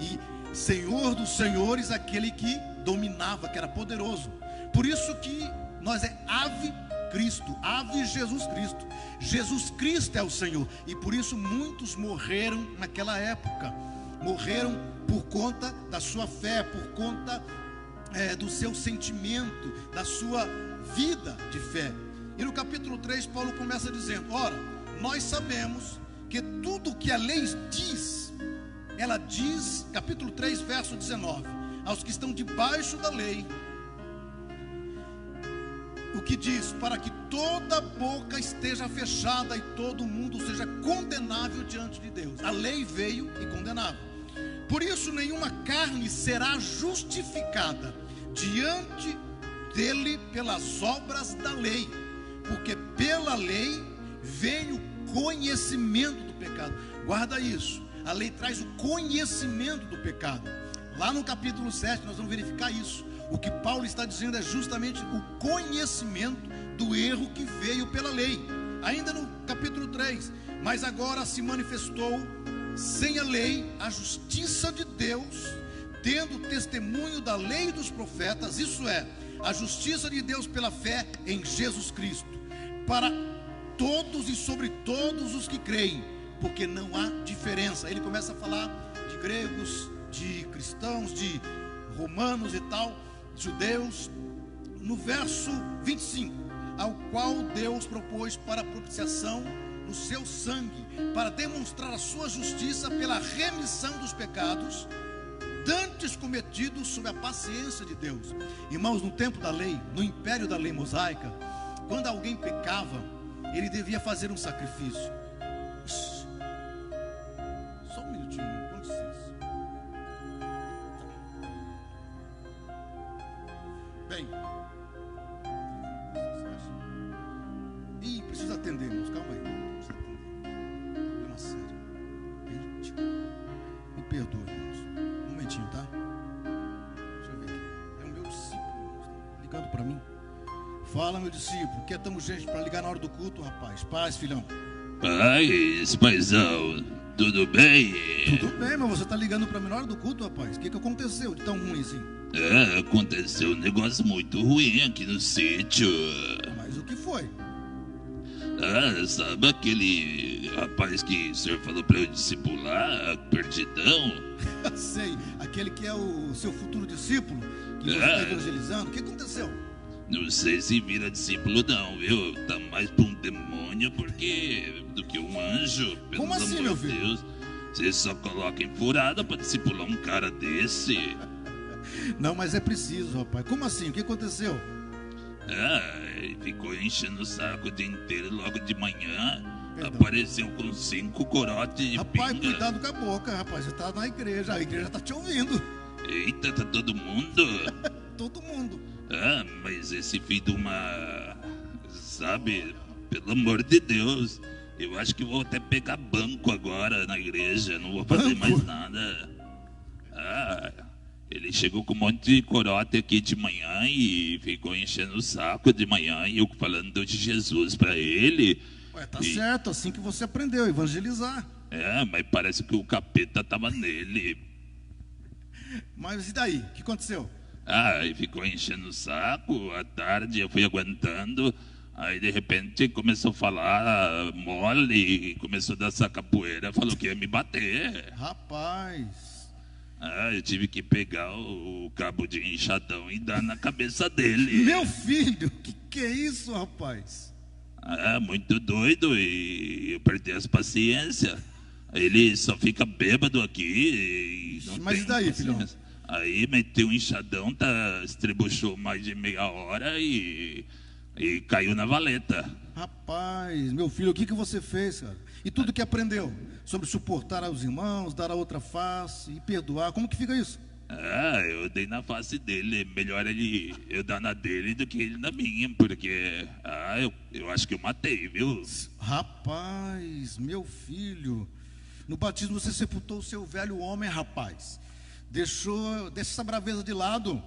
e Senhor dos senhores, aquele que dominava, que era poderoso. Por isso que nós é Ave Cristo, Ave Jesus Cristo. Jesus Cristo é o Senhor, e por isso muitos morreram naquela época. Morreram por conta da sua fé, por conta do seu sentimento, da sua vida de fé. E no capítulo 3, Paulo começa dizendo: ora, nós sabemos que tudo que a lei diz, ela diz, capítulo 3, verso 19, aos que estão debaixo da lei, o que diz, para que toda boca esteja fechada e todo mundo seja condenável diante de Deus. A lei veio e condenava. Por isso nenhuma carne será justificada diante dele pelas obras da lei, porque pela lei vem o conhecimento do pecado. Guarda isso, a lei traz o conhecimento do pecado. Lá no capítulo 7 nós vamos verificar isso. O que Paulo está dizendo é justamente o conhecimento do erro que veio pela lei. Ainda no capítulo 3, mas agora se manifestou sem a lei a justiça de Deus, tendo testemunho da lei e dos profetas, isso é, a justiça de Deus pela fé em Jesus Cristo, para todos e sobre todos os que creem, porque não há diferença. Ele começa a falar de gregos, de cristãos, de romanos e tal, judeus. No verso 25, ao qual Deus propôs para a propiciação no seu sangue, para demonstrar a sua justiça pela remissão dos pecados dantes cometidos sob a paciência de Deus. Irmãos, no tempo da lei, no império da lei mosaica, quando alguém pecava, ele devia fazer um sacrifício. Só um minutinho, com licença. Bem, precisa atender, irmãos, calma aí. Precisa atender. Problema sério. Me perdoa, irmãos. Um momentinho, tá? Deixa eu ver aqui. É o meu discípulo, irmãos, tá ligando para mim. Fala, meu discípulo, que é tão gente para ligar na hora do culto, rapaz. Paz, filhão. Paz, paizão, tudo bem? Tudo bem, mas você tá ligando para mim na hora do culto, rapaz. O que aconteceu de tão ruim assim? Aconteceu um negócio muito ruim aqui no sítio. Mas o que foi? Sabe aquele rapaz que o senhor falou para eu discipular, Perdidão? Sei, aquele que é o seu futuro discípulo, E você está evangelizando? O que aconteceu? Não sei se vira discípulo não, viu? Tá mais pra um demônio do que um anjo. Como assim, meu filho? Deus. Você só coloca em furada pra discipular um cara desse. Não, mas é preciso, rapaz. Como assim? O que aconteceu? Ele ficou enchendo o saco o dia inteiro logo de manhã. Perdão. Apareceu com 5 corotes de Rapaz, pinga. cuidado com a boca, rapaz. Você tá na igreja, a igreja tá te ouvindo. Eita, tá todo mundo? Todo mundo. Mas esse filho de uma... Sabe, pelo amor de Deus, eu acho que vou até pegar banco agora na igreja. Não vou fazer Banco? mais nada. Ele chegou com um monte de corote aqui de manhã e ficou enchendo o saco de manhã. E eu falando de Jesus pra ele. Ué, tá certo, assim que você aprendeu, evangelizar. Mas parece que o capeta tava nele. Mas e daí? O que aconteceu? E ficou enchendo o saco. À tarde eu fui aguentando. Aí de repente começou a falar mole e começou a dançar capoeira. Falou que ia me bater. Rapaz. Eu tive que pegar o cabo de enxadão e dar na cabeça dele. Meu filho, que é isso, rapaz? Muito doido e eu perdi as paciências. Ele só fica bêbado aqui e não Mas tem e daí, paciência. filhão? Aí meteu um enxadão, estrebuchou mais de meia hora e caiu na valeta. Rapaz, meu filho, o que você fez, cara? E tudo que aprendeu sobre suportar aos irmãos, dar a outra face e perdoar, como que fica isso? Eu dei na face dele. Melhor eu dar na dele do que ele na minha, porque eu acho que eu matei, viu? Rapaz, meu filho, no batismo você sepultou o seu velho homem, rapaz. Deixa essa braveza de lado.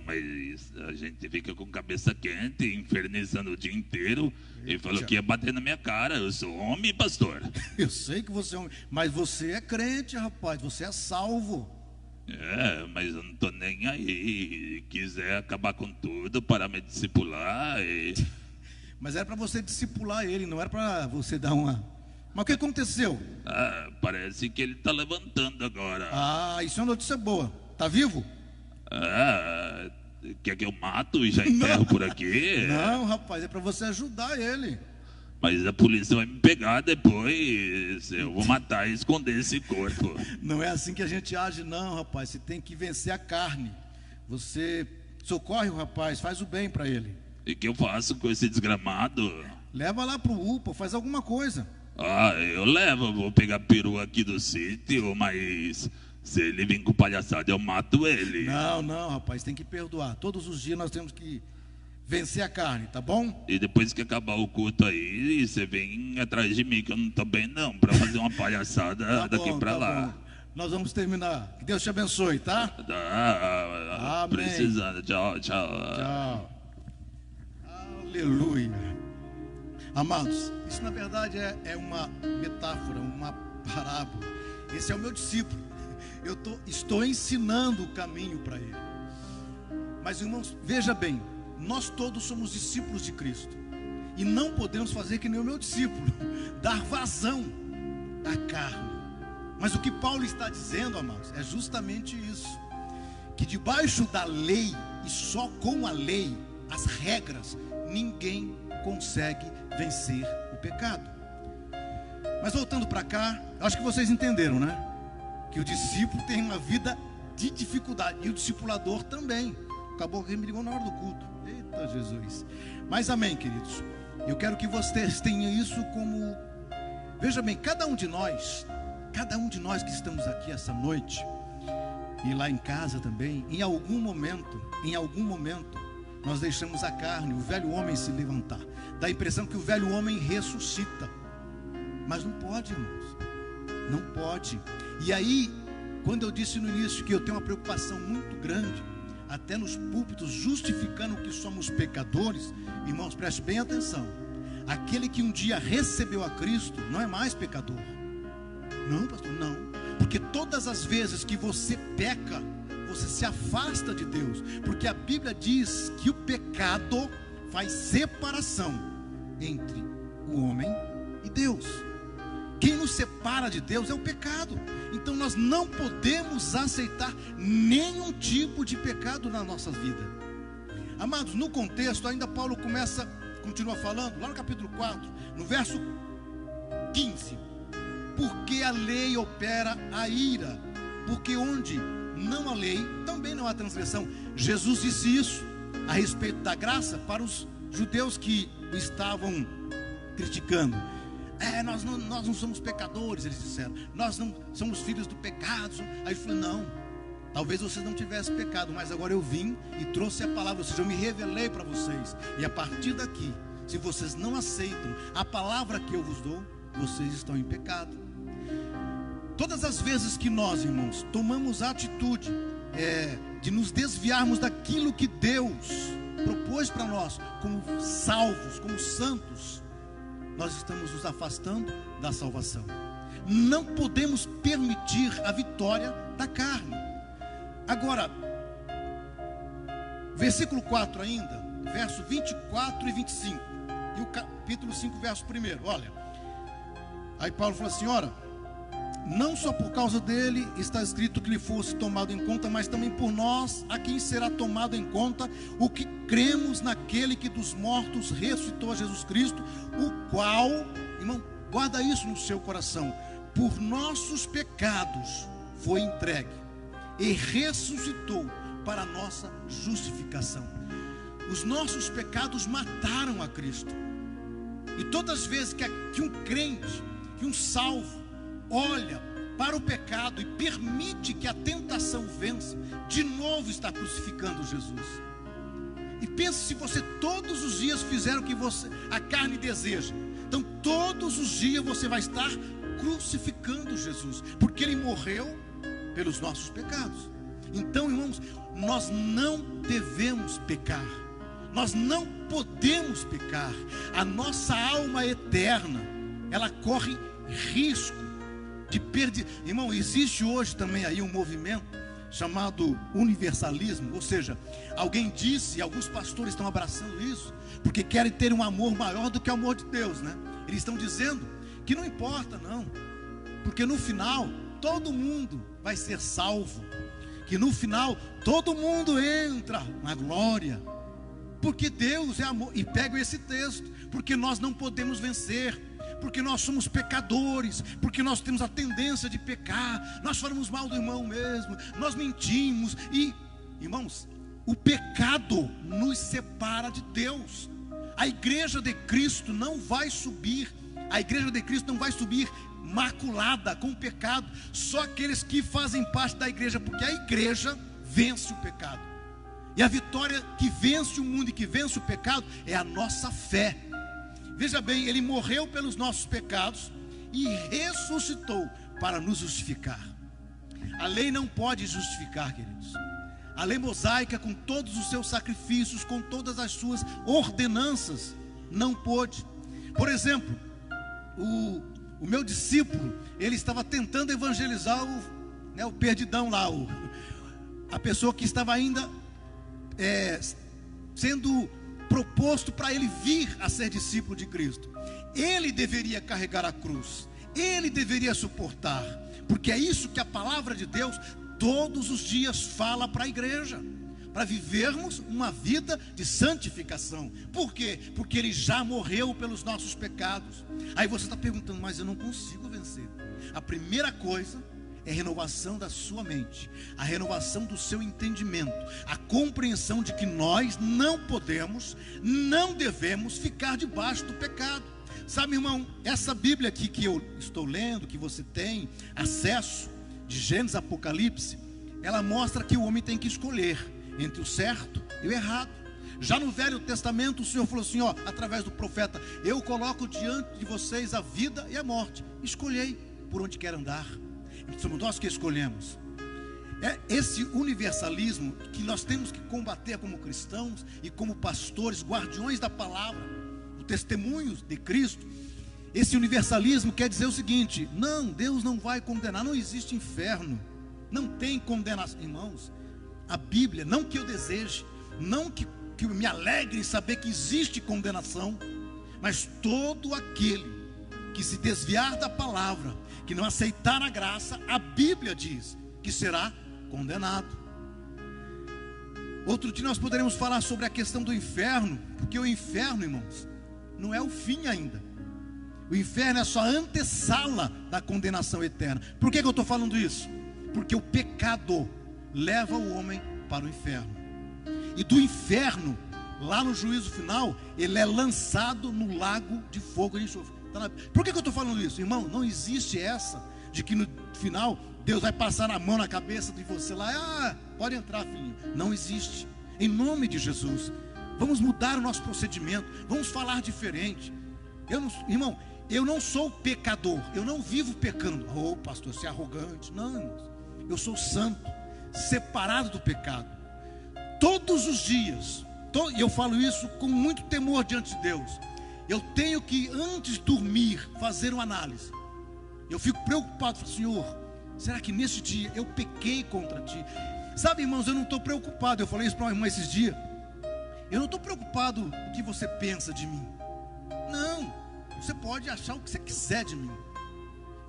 Mas a gente fica com cabeça quente, infernizando o dia inteiro. E falou que ia bater na minha cara. Eu sou homem, pastor. Eu sei que você é homem, mas você é crente, rapaz. Você é salvo. Mas eu não tô nem aí. Quiser acabar com tudo para me discipular. Mas era para você discipular ele, não era para você dar uma... Mas o que aconteceu? Parece que ele tá levantando agora. Isso é uma notícia boa. Tá vivo? Quer que eu mato e já enterro por aqui? Não, rapaz, é para você ajudar ele. Mas a polícia vai me pegar depois. Eu vou matar e esconder esse corpo. Não é assim que a gente age, não, rapaz. Você tem que vencer a carne. Você socorre o rapaz, faz o bem para ele. E o que eu faço com esse desgramado? Leva lá pro UPA, faz alguma coisa. Eu levo. Vou pegar peru aqui do sítio, mas... Se ele vir com palhaçada, eu mato ele. Não, rapaz, tem que perdoar. Todos os dias nós temos que vencer a carne, tá bom? E depois que acabar o culto aí, você vem atrás de mim, que eu não tô bem não, pra fazer uma palhaçada Tá daqui bom, pra tá lá. bom. Nós vamos terminar. Que Deus te abençoe, tá? Amém. Precisando. Tchau. Tchau. Aleluia. Amados, isso na verdade é uma metáfora, uma parábola. Esse é o meu discípulo. Eu estou ensinando o caminho para ele. Mas, irmãos, veja bem, nós todos somos discípulos de Cristo. E não podemos fazer que nem o meu discípulo, dar vazão à carne. Mas o que Paulo está dizendo, amados, é justamente isso. Que debaixo da lei, e só com a lei, as regras, ninguém consegue vencer o pecado. Mas voltando para cá, acho que vocês entenderam, né? Que o discípulo tem uma vida de dificuldade. E o discipulador também. Acabou que me ligou na hora do culto. Eita Jesus. Mas amém, queridos. Eu quero que vocês tenham isso como... Veja bem, cada um de nós que estamos aqui essa noite, e lá em casa também, em algum momento, nós deixamos a carne, o velho homem se levantar. Dá a impressão que o velho homem ressuscita. Mas não pode, irmãos. Não pode. E aí, quando eu disse no início que eu tenho uma preocupação muito grande, até nos púlpitos, justificando que somos pecadores, irmãos, preste bem atenção. Aquele que um dia recebeu a Cristo não é mais pecador. Não, pastor, não. Porque todas as vezes que você peca, você se afasta de Deus. Porque a Bíblia diz que o pecado faz separação entre o homem e Deus. Quem nos separa de Deus é o pecado. Então nós não podemos aceitar nenhum tipo de pecado na nossa vida. Amados, no contexto ainda Paulo continua falando, lá no capítulo 4, no verso 15: porque a lei opera a ira, porque onde não há lei, também não há transgressão. Jesus disse isso a respeito da graça para os judeus que o estavam criticando. Nós não somos pecadores, eles disseram. Nós não somos filhos do pecado. Aí ele falou: não, talvez vocês não tivessem pecado, mas agora eu vim e trouxe a palavra, ou seja, eu me revelei para vocês. E a partir daqui, se vocês não aceitam a palavra que eu vos dou, vocês estão em pecado. Todas as vezes que nós, irmãos, tomamos a atitude de nos desviarmos daquilo que Deus propôs para nós, como salvos, como santos, nós estamos nos afastando da salvação. Não podemos permitir a vitória da carne. Agora, versículo 4 ainda, verso 24 e 25, e o capítulo 5, verso 1, olha. Aí Paulo falou assim: ora, não só por causa dele está escrito que lhe fosse tomado em conta, mas também por nós, a quem será tomado em conta, o que cremos naquele que dos mortos ressuscitou a Jesus Cristo, o qual, irmão, guarda isso no seu coração, por nossos pecados foi entregue e ressuscitou para a nossa justificação. Os nossos pecados mataram a Cristo. E todas as vezes que um crente, que um salvo, olha para o pecado e permite que a tentação vença, de novo está crucificando Jesus. E pense se você todos os dias fizer o que a carne deseja. Então todos os dias você vai estar crucificando Jesus, porque Ele morreu pelos nossos pecados. Então, irmãos, nós não devemos pecar. Nós não podemos pecar. A nossa alma eterna, ela corre risco de perder. Irmão, existe hoje também aí um movimento chamado universalismo, ou seja, alguém disse, e alguns pastores estão abraçando isso, porque querem ter um amor maior do que o amor de Deus, né? Eles estão dizendo que não importa não, porque no final todo mundo vai ser salvo, que no final todo mundo entra na glória, porque Deus é amor. E pegam esse texto, porque nós não podemos vencer, porque nós somos pecadores, porque nós temos a tendência de pecar, nós falamos mal do irmão mesmo, nós mentimos. E, irmãos, o pecado nos separa de Deus. A igreja de Cristo não vai subir, a igreja de Cristo não vai subir maculada com o pecado, só aqueles que fazem parte da igreja, porque a igreja vence o pecado. E a vitória que vence o mundo e que vence o pecado é a nossa fé. Veja bem, Ele morreu pelos nossos pecados e ressuscitou para nos justificar. A lei não pode justificar, queridos. A lei mosaica, com todos os seus sacrifícios, com todas as suas ordenanças, não pôde. Por exemplo, o meu discípulo, ele estava tentando evangelizar o perdidão lá, a pessoa que estava ainda sendo proposto para ele vir a ser discípulo de Cristo. Ele deveria carregar a cruz, ele deveria suportar, porque é isso que a palavra de Deus todos os dias fala para a igreja, para vivermos uma vida de santificação. Por quê? Porque Ele já morreu pelos nossos pecados. Aí você está perguntando: mas eu não consigo vencer. A primeira coisa é a renovação da sua mente, a renovação do seu entendimento, a compreensão de que nós não podemos, não devemos ficar debaixo do pecado. Sabe, irmão, essa Bíblia aqui que eu estou lendo, que você tem acesso, de Gênesis, Apocalipse, ela mostra que o homem tem que escolher entre o certo e o errado. Já no Velho Testamento o Senhor falou assim, através do profeta: eu coloco diante de vocês a vida e a morte, escolhei por onde quer andar. Somos nós que escolhemos. É esse universalismo que nós temos que combater como cristãos e como pastores, guardiões da palavra, o testemunho de Cristo. Esse universalismo quer dizer o seguinte: não, Deus não vai condenar, não existe inferno, não tem condenação. Irmãos, a Bíblia, não que eu deseje, não que eu me alegre em saber que existe condenação, mas todo aquele que se desviar da palavra, que não aceitar a graça, a Bíblia diz que será condenado. Outro dia nós poderemos falar sobre a questão do inferno, porque o inferno, irmãos, não é o fim ainda. O inferno é só a antessala da condenação eterna. Por que eu estou falando isso? Porque o pecado leva o homem para o inferno. E do inferno, lá no juízo final, ele é lançado no lago de fogo e enxofre. Por que eu estou falando isso? Irmão, não existe essa de que no final Deus vai passar a mão na cabeça de você lá, pode entrar, filhinho. Não existe. Em nome de Jesus, vamos mudar o nosso procedimento, vamos falar diferente. Irmão, eu não sou pecador, eu não vivo pecando. Oh, pastor, você é arrogante. Não, irmãos, eu sou santo, separado do pecado. Todos os dias, e eu falo isso com muito temor diante de Deus, eu tenho que, antes de dormir, fazer uma análise. Eu fico preocupado, falo, Senhor, será que nesse dia eu pequei contra Ti? Sabe, irmãos, eu não estou preocupado. Eu falei isso para uma irmã esses dias. Eu não estou preocupado com o que você pensa de mim. Não, você pode achar o que você quiser de mim.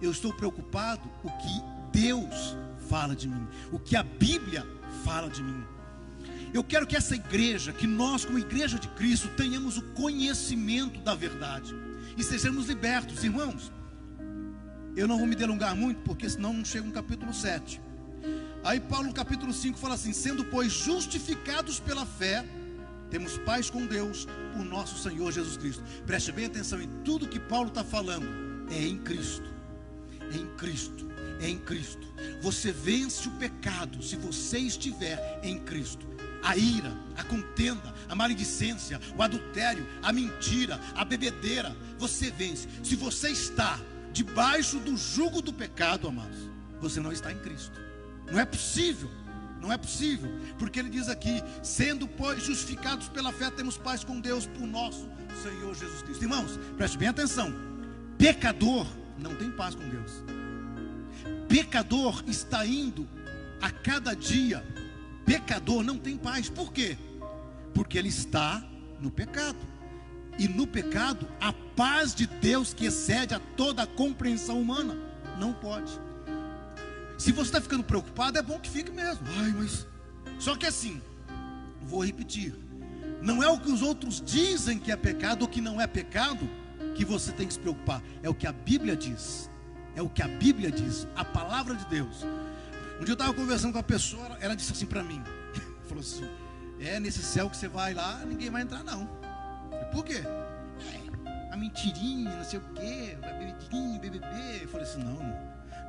Eu estou preocupado com o que Deus fala de mim, o que a Bíblia fala de mim. Eu quero que essa igreja, que nós como igreja de Cristo, tenhamos o conhecimento da verdade e sejamos libertos. Irmãos, eu não vou me delongar muito, porque senão não chega no capítulo 7. Aí Paulo no capítulo 5 fala assim: sendo pois justificados pela fé, temos paz com Deus por nosso Senhor Jesus Cristo. Preste bem atenção em tudo que Paulo está falando. É em Cristo, é em Cristo, é em Cristo. Você vence o pecado se você estiver em Cristo. A ira, a contenda, a maledicência, o adultério, a mentira, a bebedeira, você vence. Se você está debaixo do jugo do pecado, amados, você não está em Cristo. Não é possível, não é possível. Porque ele diz aqui: sendo pois justificados pela fé, temos paz com Deus por nosso Senhor Jesus Cristo. Irmãos, preste bem atenção. Pecador não tem paz com Deus. Pecador está indo a cada dia. Pecador não tem paz. Por quê? Porque ele está no pecado. E no pecado, a paz de Deus, que excede a toda a compreensão humana, não pode. Se você está ficando preocupado, é bom que fique mesmo. Mas... Só que assim, vou repetir, não é o que os outros dizem que é pecado ou que não é pecado que você tem que se preocupar. É o que a Bíblia diz. É o que a Bíblia diz, a palavra de Deus. Um dia eu estava conversando com uma pessoa, ela disse assim para mim, falou assim: nesse céu que você vai lá, ninguém vai entrar não. Eu falei, por quê? A mentirinha, não sei o quê, bebidinho, BBB. Eu falei assim: não,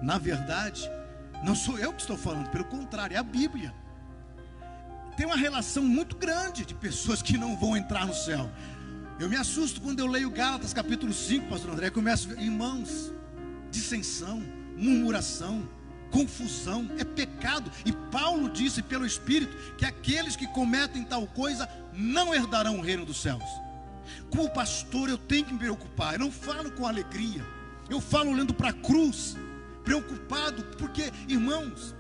na verdade, não sou eu que estou falando, pelo contrário, é a Bíblia. Tem uma relação muito grande de pessoas que não vão entrar no céu. Eu me assusto quando eu leio Gálatas capítulo 5, pastor André, começo a ver, irmãos, dissensão, murmuração, confusão, é pecado. E Paulo disse pelo Espírito que aqueles que cometem tal coisa não herdarão o reino dos céus. Como pastor, eu tenho que me preocupar. Eu não falo com alegria, eu falo olhando para a cruz, preocupado, porque, irmãos,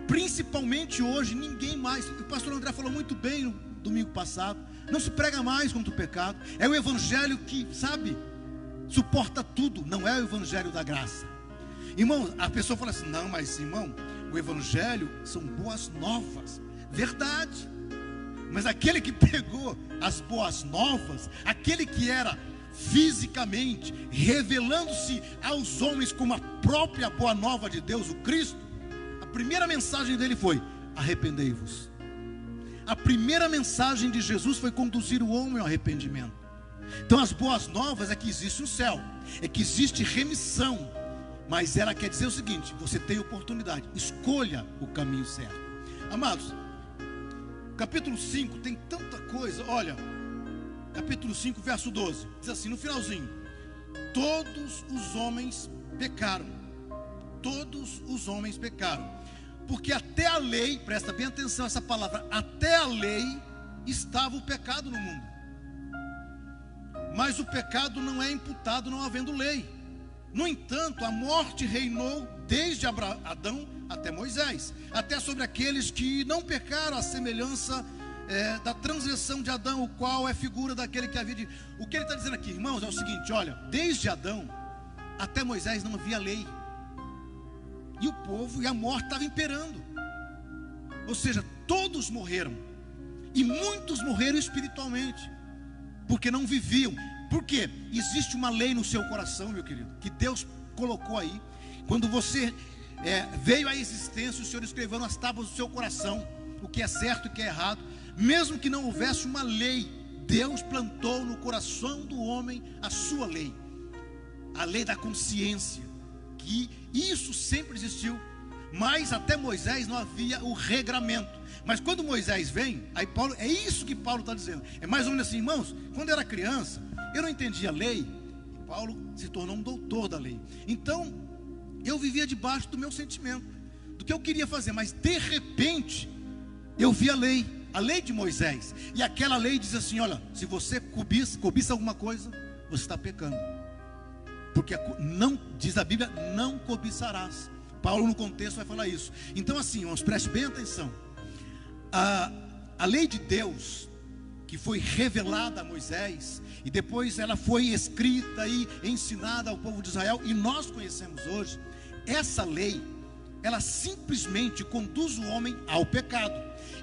principalmente hoje, ninguém mais, o pastor André falou muito bem no domingo passado, não se prega mais contra o pecado. É o evangelho que, sabe, suporta tudo. Não é o evangelho da graça. Irmão, a pessoa fala assim: não, mas irmão, o evangelho são boas novas. Verdade. Mas aquele que pegou as boas novas, aquele que era fisicamente revelando-se aos homens como a própria boa nova de Deus, o Cristo, a primeira mensagem dele foi: arrependei-vos. A primeira mensagem de Jesus foi conduzir o homem ao arrependimento. Então as boas novas é que existe o céu, é que existe remissão. Mas ela quer dizer o seguinte: você tem oportunidade, escolha o caminho certo. Amados, capítulo 5 tem tanta coisa. Olha, capítulo 5, verso 12, diz assim no finalzinho: todos os homens pecaram. Todos os homens pecaram. Porque até a lei, presta bem atenção a essa palavra, até a lei estava o pecado no mundo. Mas o pecado não é imputado não havendo lei. No entanto, a morte reinou desde Adão até Moisés, até sobre aqueles que não pecaram, a semelhança da transgressão de Adão, o qual é figura daquele que havia de... O que ele está dizendo aqui, irmãos, é o seguinte: olha, desde Adão, até Moisés não havia lei. E o povo e a morte estavam imperando. Ou seja, todos morreram. E muitos morreram espiritualmente, porque não viviam. Por quê? Existe uma lei no seu coração, meu querido, que Deus colocou aí. Quando você veio à existência, o Senhor escreveu nas tábuas do seu coração o que é certo e o que é errado. Mesmo que não houvesse uma lei, Deus plantou no coração do homem a sua lei, a lei da consciência, que isso sempre existiu. Mas até Moisés não havia o regramento. Mas quando Moisés vem, aí Paulo, é isso que Paulo está dizendo. É mais ou menos assim, irmãos, quando eu era criança, eu não entendia a lei, e Paulo se tornou um doutor da lei. Então, eu vivia debaixo do meu sentimento, do que eu queria fazer. Mas de repente, eu vi a lei de Moisés. E aquela lei diz assim, olha, se você cobiça alguma coisa, você está pecando. Porque não, diz a Bíblia, não cobiçarás. Paulo no contexto vai falar isso. Então assim, irmãos, preste bem atenção. A lei de Deus, que foi revelada a Moisés, e depois ela foi escrita e ensinada ao povo de Israel, e nós conhecemos hoje. Essa lei, ela simplesmente conduz o homem ao pecado.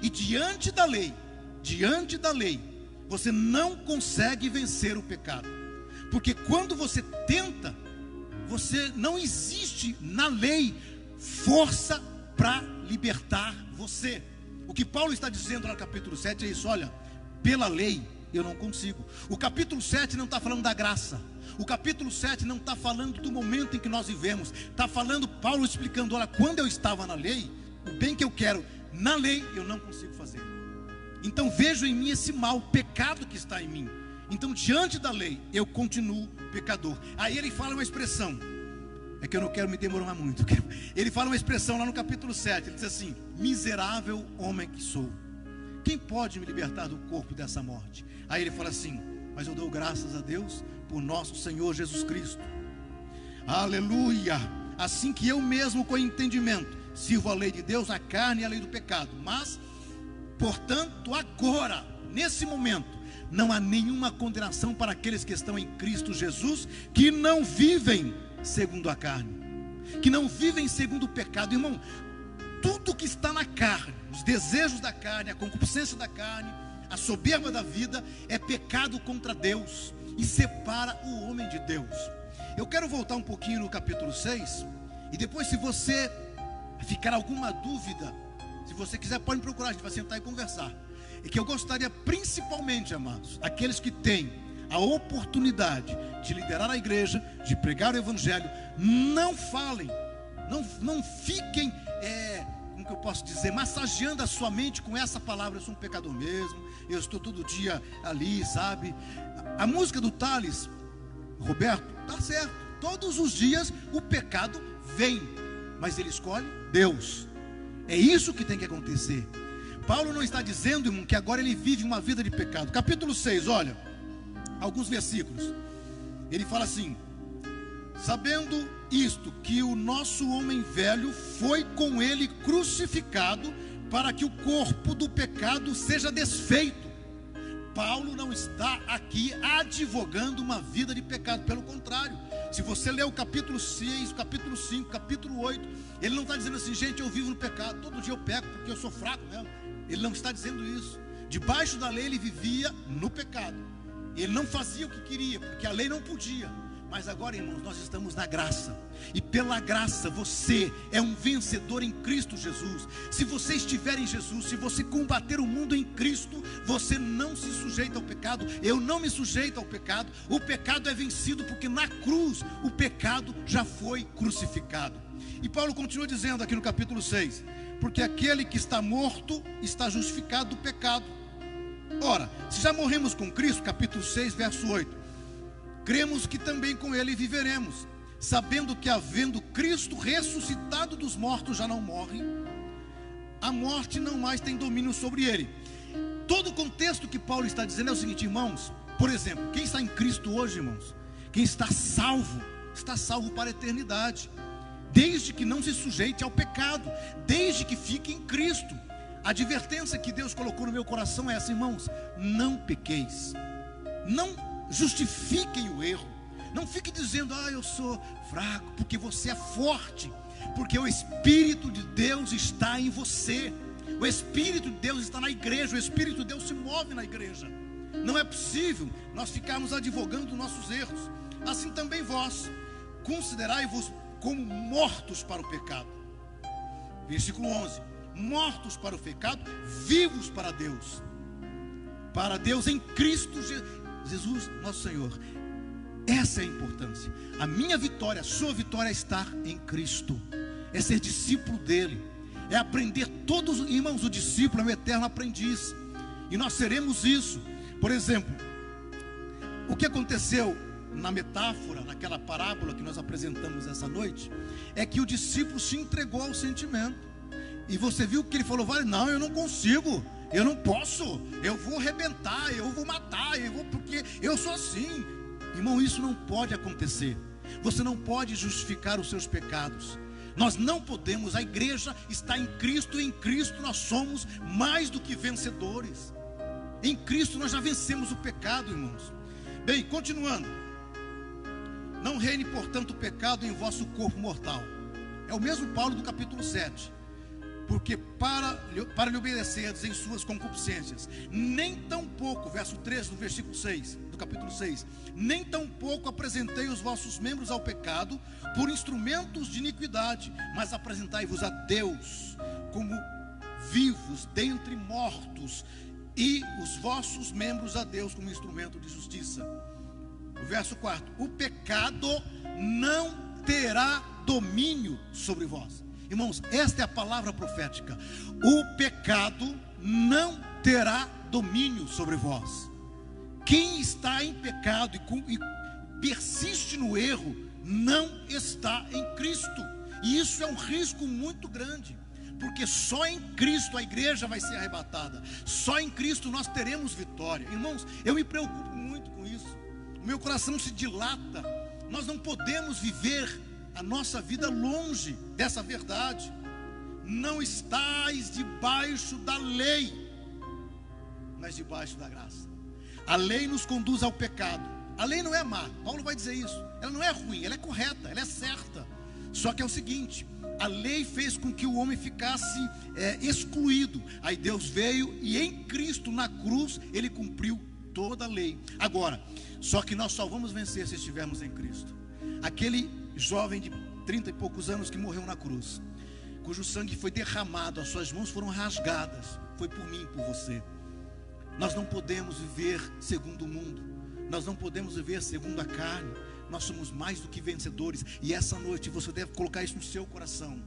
E diante da lei, você não consegue vencer o pecado. Porque quando você tenta, você não existe na lei força para libertar você. O que Paulo está dizendo no capítulo 7 é isso, olha, pela lei eu não consigo. O capítulo 7 não está falando da graça. O capítulo 7 não está falando do momento em que nós vivemos. Está falando, Paulo explicando, olha, quando eu estava na lei, o bem que eu quero na lei, eu não consigo fazer. Então vejo em mim esse mal, o pecado que está em mim. Então diante da lei, eu continuo pecador. Aí ele fala uma expressão, é que eu não quero me demorar muito. Ele fala uma expressão lá no capítulo 7, ele diz assim, miserável homem que sou, quem pode me libertar do corpo dessa morte? Aí ele fala assim, mas eu dou graças a Deus por nosso Senhor Jesus Cristo. Aleluia! Assim que eu mesmo com entendimento sirvo a lei de Deus, a carne e a lei do pecado. Mas, portanto, agora, nesse momento, não há nenhuma condenação para aqueles que estão em Cristo Jesus, que não vivem segundo a carne, que não vivem segundo o pecado. Irmão, tudo que está na carne, os desejos da carne, a concupiscência da carne, a soberba da vida, é pecado contra Deus e separa o homem de Deus. Eu quero voltar um pouquinho no capítulo 6, e depois, se você ficar alguma dúvida, se você quiser, pode me procurar, a gente vai sentar e conversar. E que eu gostaria principalmente, amados, aqueles que têm a oportunidade de liderar a igreja, de pregar o evangelho, não falem, não fiquem, como que eu posso dizer, massageando a sua mente com essa palavra, eu sou um pecador mesmo, eu estou todo dia ali, sabe? A música do Thales, Roberto, tá certo, todos os dias o pecado vem, mas ele escolhe Deus. É isso que tem que acontecer. Paulo não está dizendo, irmão, que agora ele vive uma vida de pecado. Capítulo 6, olha, alguns versículos. Ele fala assim, sabendo isto, que o nosso homem velho foi com ele crucificado, para que o corpo do pecado seja desfeito. Paulo não está aqui advogando uma vida de pecado, pelo contrário. Se você ler o capítulo 6, o capítulo 5, o capítulo 8, ele não está dizendo assim, gente, eu vivo no pecado, todo dia eu peco porque eu sou fraco mesmo. Ele não está dizendo isso. Debaixo da lei ele vivia no pecado. Ele não fazia o que queria, porque a lei não podia. Mas agora, irmãos, nós estamos na graça. E pela graça você é um vencedor em Cristo Jesus. Se você estiver em Jesus, se você combater o mundo em Cristo, você não se sujeita ao pecado. Eu não me sujeito ao pecado. O pecado é vencido porque na cruz o pecado já foi crucificado. E Paulo continua dizendo aqui no capítulo 6, porque aquele que está morto está justificado do pecado. Ora, se já morremos com Cristo, capítulo 6, verso 8, cremos que também com ele viveremos, sabendo que havendo Cristo ressuscitado dos mortos já não morre, a morte não mais tem domínio sobre ele. Todo o contexto que Paulo está dizendo é o seguinte, irmãos. Por exemplo, quem está em Cristo hoje, irmãos, quem está salvo para a eternidade, desde que não se sujeite ao pecado, desde que fique em Cristo. A advertência que Deus colocou no meu coração é essa, irmãos, não pequeis, não justifiquem o erro, Não fique dizendo, eu sou fraco, porque você é forte, porque o Espírito de Deus está em você. O Espírito de Deus está na igreja, o Espírito de Deus se move na igreja. Não é possível nós ficarmos advogando nossos erros. Assim também vós, considerai-vos como mortos para o pecado. Versículo 11: mortos para o pecado, vivos para Deus. Para Deus em Cristo Jesus, nosso Senhor. Essa é a importância. A minha vitória, a sua vitória é estar em Cristo, é ser discípulo dele, é aprender todos, irmãos, o discípulo é o eterno aprendiz, e nós seremos isso. Por exemplo, o que aconteceu na metáfora, naquela parábola que nós apresentamos essa noite, é que o discípulo se entregou ao sentimento, e você viu que ele falou, não, eu não consigo, eu não posso, eu vou arrebentar, eu vou matar, porque eu sou assim. Irmão, isso não pode acontecer. Você não pode justificar os seus pecados. Nós não podemos, a igreja está em Cristo, e em Cristo nós somos mais do que vencedores. Em Cristo nós já vencemos o pecado, irmãos. Bem, continuando. Não reine, portanto, o pecado em vosso corpo mortal. É o mesmo Paulo do capítulo 7. Porque para lhe obedecerdes em suas concupiscências, nem tão pouco, verso 13 do versículo 6, do capítulo 6, nem tão pouco apresentei os vossos membros ao pecado por instrumentos de iniquidade, mas apresentai-vos a Deus como vivos dentre mortos, e os vossos membros a Deus como instrumento de justiça. O verso 4: o pecado não terá domínio sobre vós. Irmãos, esta é a palavra profética. O pecado não terá domínio sobre vós. Quem está em pecado e persiste no erro, não está em Cristo. E isso é um risco muito grande, porque só em Cristo a igreja vai ser arrebatada. Só em Cristo nós teremos vitória. Irmãos, eu me preocupo muito com isso. O meu coração se dilata. Nós não podemos viver a nossa vida longe dessa verdade. Não estais debaixo da lei, mas debaixo da graça. A lei nos conduz ao pecado. A lei não é má, Paulo vai dizer isso. Ela não é ruim, ela é correta, ela é certa. Só que é o seguinte: a lei fez com que o homem ficasse excluído. Aí Deus veio e em Cristo, na cruz, ele cumpriu toda a lei. Agora, só que nós só vamos vencer se estivermos em Cristo. Aquele jovem de 30 e poucos anos que morreu na cruz, cujo sangue foi derramado, as suas mãos foram rasgadas, foi por mim e por você. Nós não podemos viver segundo o mundo, nós não podemos viver segundo a carne. Nós somos mais do que vencedores. E essa noite você deve colocar isso no seu coração.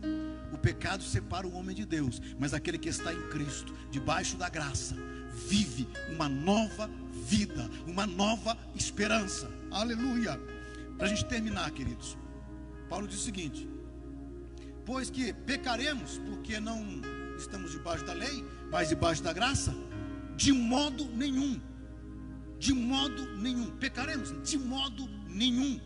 O pecado separa o homem de Deus, mas aquele que está em Cristo, debaixo da graça, vive uma nova vida, uma nova esperança. Aleluia. Para a gente terminar, queridos, Paulo diz o seguinte: pois que pecaremos porque não estamos debaixo da lei, mas debaixo da graça? De modo nenhum. De modo nenhum. Pecaremos? De modo nenhum.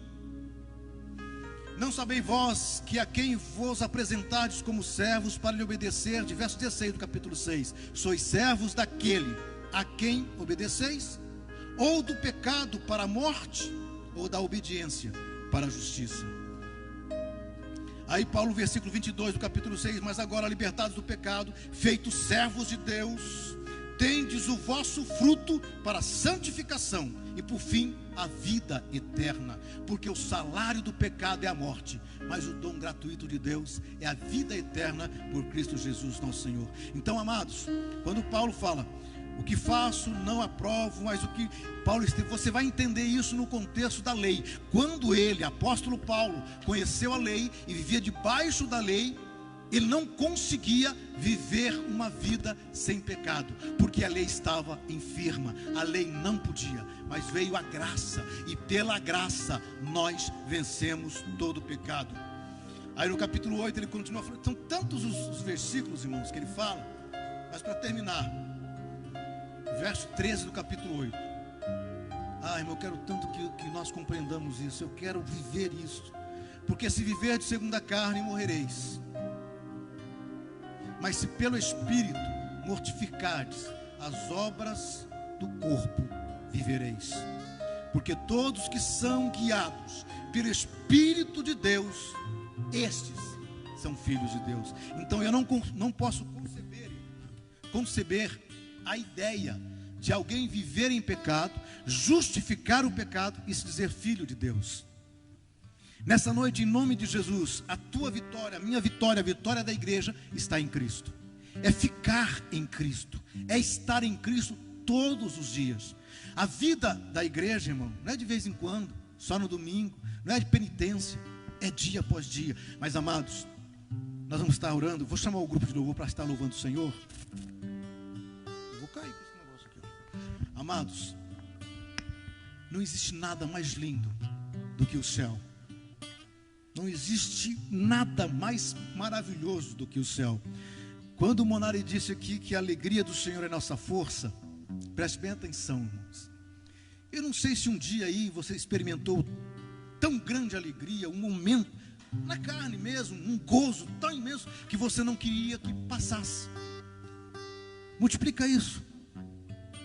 Não sabeis vós que a quem vos apresentardes como servos para lhe obedecer, de verso 16 do capítulo 6, sois servos daquele a quem obedeceis, ou do pecado para a morte, ou da obediência para a justiça. Aí Paulo, versículo 22 do capítulo 6, mas agora libertados do pecado, feitos servos de Deus, tendes o vosso fruto para a santificação e por fim a vida eterna, porque o salário do pecado é a morte, mas o dom gratuito de Deus é a vida eterna por Cristo Jesus nosso Senhor. Então, amados, quando Paulo fala, o que faço não aprovo, mas o que Paulo, você vai entender isso no contexto da lei. Quando ele, apóstolo Paulo, conheceu a lei e vivia debaixo da lei, ele não conseguia viver uma vida sem pecado, porque a lei estava enferma, a lei não podia, mas veio a graça, e pela graça nós vencemos todo o pecado. Aí no capítulo 8 ele continua falando, são tantos os versículos, irmãos, que ele fala, mas para terminar, verso 13 do capítulo 8. Irmão, eu quero tanto que nós compreendamos isso, eu quero viver isso, porque se viver de segundo a carne, morrereis. Mas se pelo Espírito mortificardes as obras do corpo, vivereis. porque todos que são guiados pelo Espírito de Deus, estes são filhos de Deus. Então eu não posso conceber a ideia de alguém viver em pecado, justificar o pecado e se dizer filho de Deus. Nessa noite, em nome de Jesus, a tua vitória, a minha vitória, a vitória da igreja está em Cristo. É ficar em Cristo, é estar em Cristo todos os dias. A vida da igreja, irmão, não é de vez em quando, só no domingo, não é de penitência, é dia após dia. Mas, amados, nós vamos estar orando. Vou chamar o grupo de louvor para estar louvando o Senhor. Eu vou cair com esse negócio aqui. Amados, não existe nada mais lindo do que o céu. Não existe nada mais maravilhoso do que o céu. Quando o Monari disse aqui que a alegria do Senhor é nossa força, preste bem atenção, irmãos. Eu não sei se um dia aí você experimentou tão grande alegria, um momento na carne mesmo, um gozo tão imenso que você não queria que passasse. Multiplica isso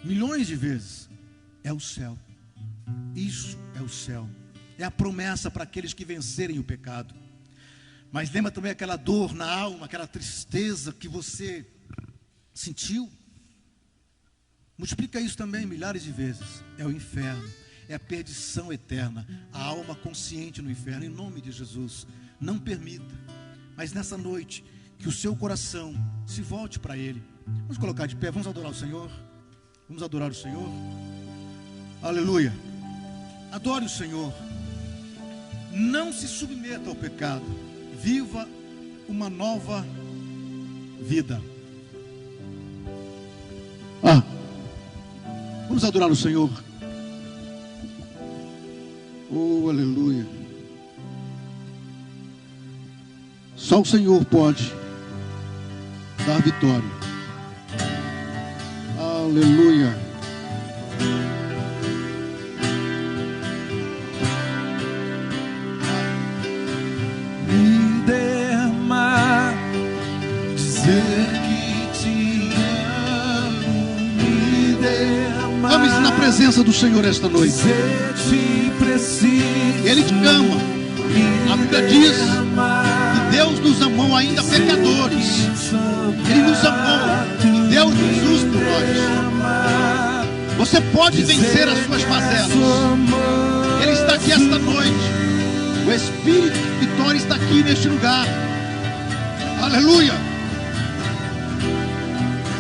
milhões de vezes. É o céu. Isso é o céu. É a promessa para aqueles que vencerem o pecado. Mas lembra também aquela dor na alma, aquela tristeza que você sentiu? Multiplica isso também milhares de vezes. É o inferno, é a perdição eterna, a alma consciente no inferno. Em nome de Jesus, não permita. Mas nessa noite, que o seu coração se volte para Ele. Vamos colocar de pé, vamos adorar o Senhor. Vamos adorar o Senhor. Aleluia. Adore o Senhor. Não se submeta ao pecado. Viva uma nova vida. Vamos adorar o Senhor. Oh, aleluia. Só o Senhor pode dar vitória. Aleluia. Me derramar, dizer que te amo, me derramar. Vamos na presença do Senhor esta noite. Ele te ama. A Bíblia diz que Deus nos amou ainda pecadores. Ele nos amou e deu Jesus por nós. Você pode vencer as suas mazelas. Ele está aqui esta noite. O Espírito de vitória está aqui neste lugar. Aleluia.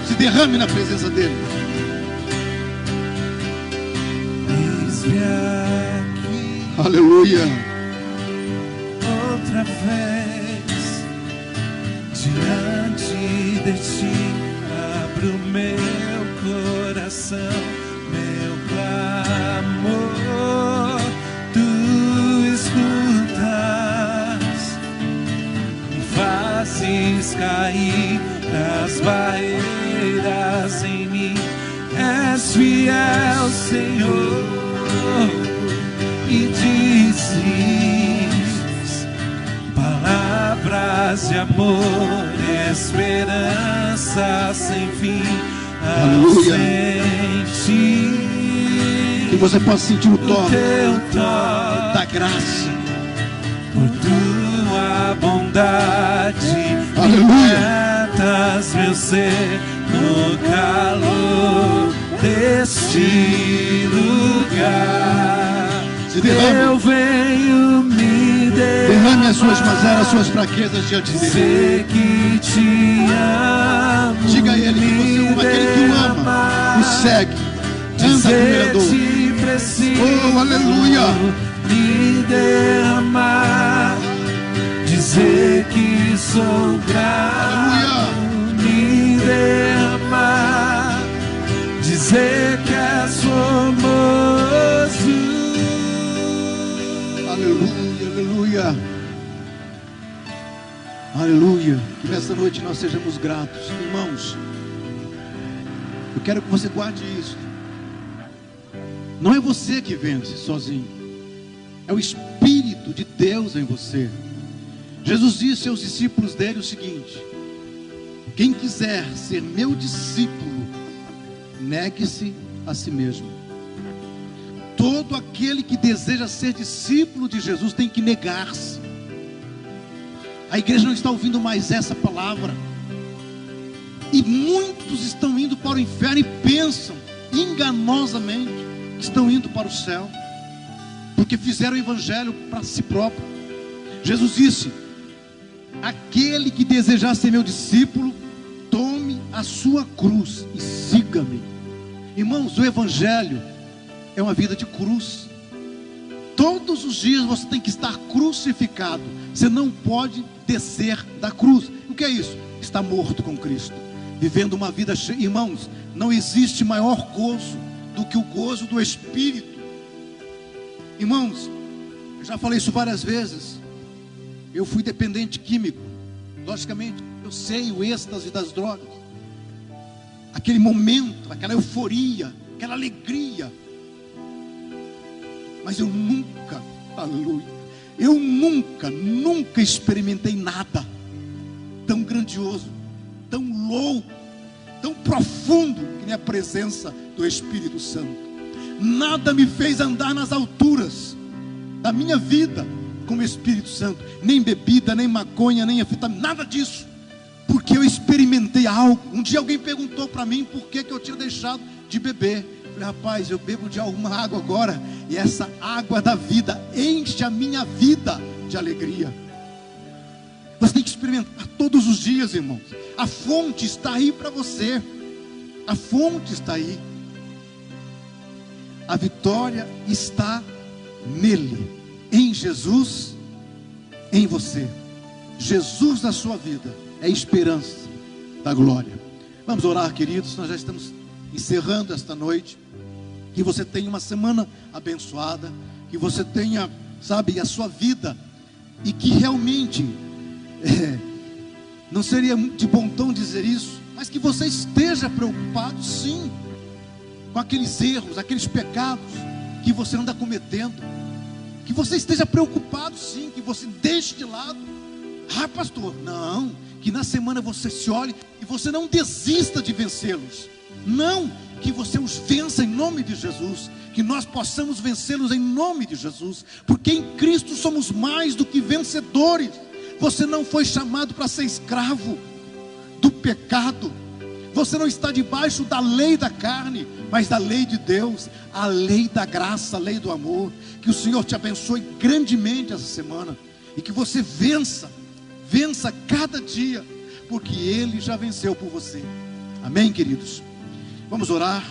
Se derrame na presença dele. Aleluia. Outra vez diante de ti, abro meu coração, meu clamor. Tu escutas, me fazes cair das barreiras em mim. És fiel, Senhor, e dizes palavras de amor, esperança sem fim. Aleluia. Que você possa sentir o toque da graça, por tua bondade. Aleluia. Metas meu ser no calor deste lugar. Se derrame. Eu venho me Derrame as suas mazelas, as suas fraquezas diante dele. sei que te amo. Diga a ele que você ama, aquele que o ama, o segue, anda com ele andou. Oh, aleluia. Me derramar, dizer que sou grato. Me derramar, dizer que és famoso. Aleluia, aleluia. Aleluia. Que nessa noite nós sejamos gratos. Irmãos, eu quero que você guarde isso. Não é você que vence sozinho. É o Espírito de Deus em você. Jesus disse aos discípulos dele o seguinte: quem quiser ser meu discípulo, negue-se a si mesmo. Todo aquele que deseja ser discípulo de Jesus tem que negar-se. A igreja não está ouvindo mais essa palavra. E muitos estão indo para o inferno e pensam enganosamente que estão indo para o céu, porque fizeram o evangelho para si próprio. Jesus disse: aquele que desejar ser meu discípulo, tome a sua cruz e siga-me. Irmãos, o evangelho é uma vida de cruz. Todos os dias você tem que estar crucificado. Você não pode descer da cruz. O que é isso? Está morto com Cristo, vivendo uma vida cheia. Irmãos, não existe maior gozo do que o gozo do Espírito. Irmãos, eu já falei isso várias vezes. Eu fui dependente químico. Logicamente, eu sei o êxtase das drogas. Aquele momento, aquela euforia, aquela alegria. Mas eu nunca, aleluia, eu nunca experimentei nada tão grandioso, tão louco, tão profundo que nem a presença do Espírito Santo. Nada me fez andar nas alturas da minha vida como o Espírito Santo, nem bebida, nem maconha, nem anfetamina, nada disso, porque eu experimentei algo. Um dia alguém perguntou para mim por que eu tinha deixado de beber. Eu falei: rapaz, eu bebo de alguma água agora, e essa água da vida enche a minha vida de alegria. Você tem que experimentar todos os dias, irmãos. A fonte está aí para você. A fonte está aí. A vitória está nele, em Jesus, em você. Jesus na sua vida é a esperança da glória. Vamos orar, queridos. Nós já estamos encerrando esta noite. Que você tenha uma semana abençoada, que você tenha, sabe, a sua vida, e que realmente não seria de bom tom dizer isso, mas que você esteja preocupado sim com aqueles erros, aqueles pecados que você anda cometendo, que você esteja preocupado sim, que você deixe de lado. Ah, pastor, não, que na semana você se olhe e você não desista de vencê-los. Não, que você os vença em nome de Jesus, que nós possamos vencê-los em nome de Jesus, porque em Cristo somos mais do que vencedores. Você não foi chamado para ser escravo do pecado. Você não está debaixo da lei da carne, mas da lei de Deus, a lei da graça, a lei do amor. Que o Senhor te abençoe grandemente essa semana, e que você vença cada dia, porque Ele já venceu por você. Amém, queridos? Vamos orar.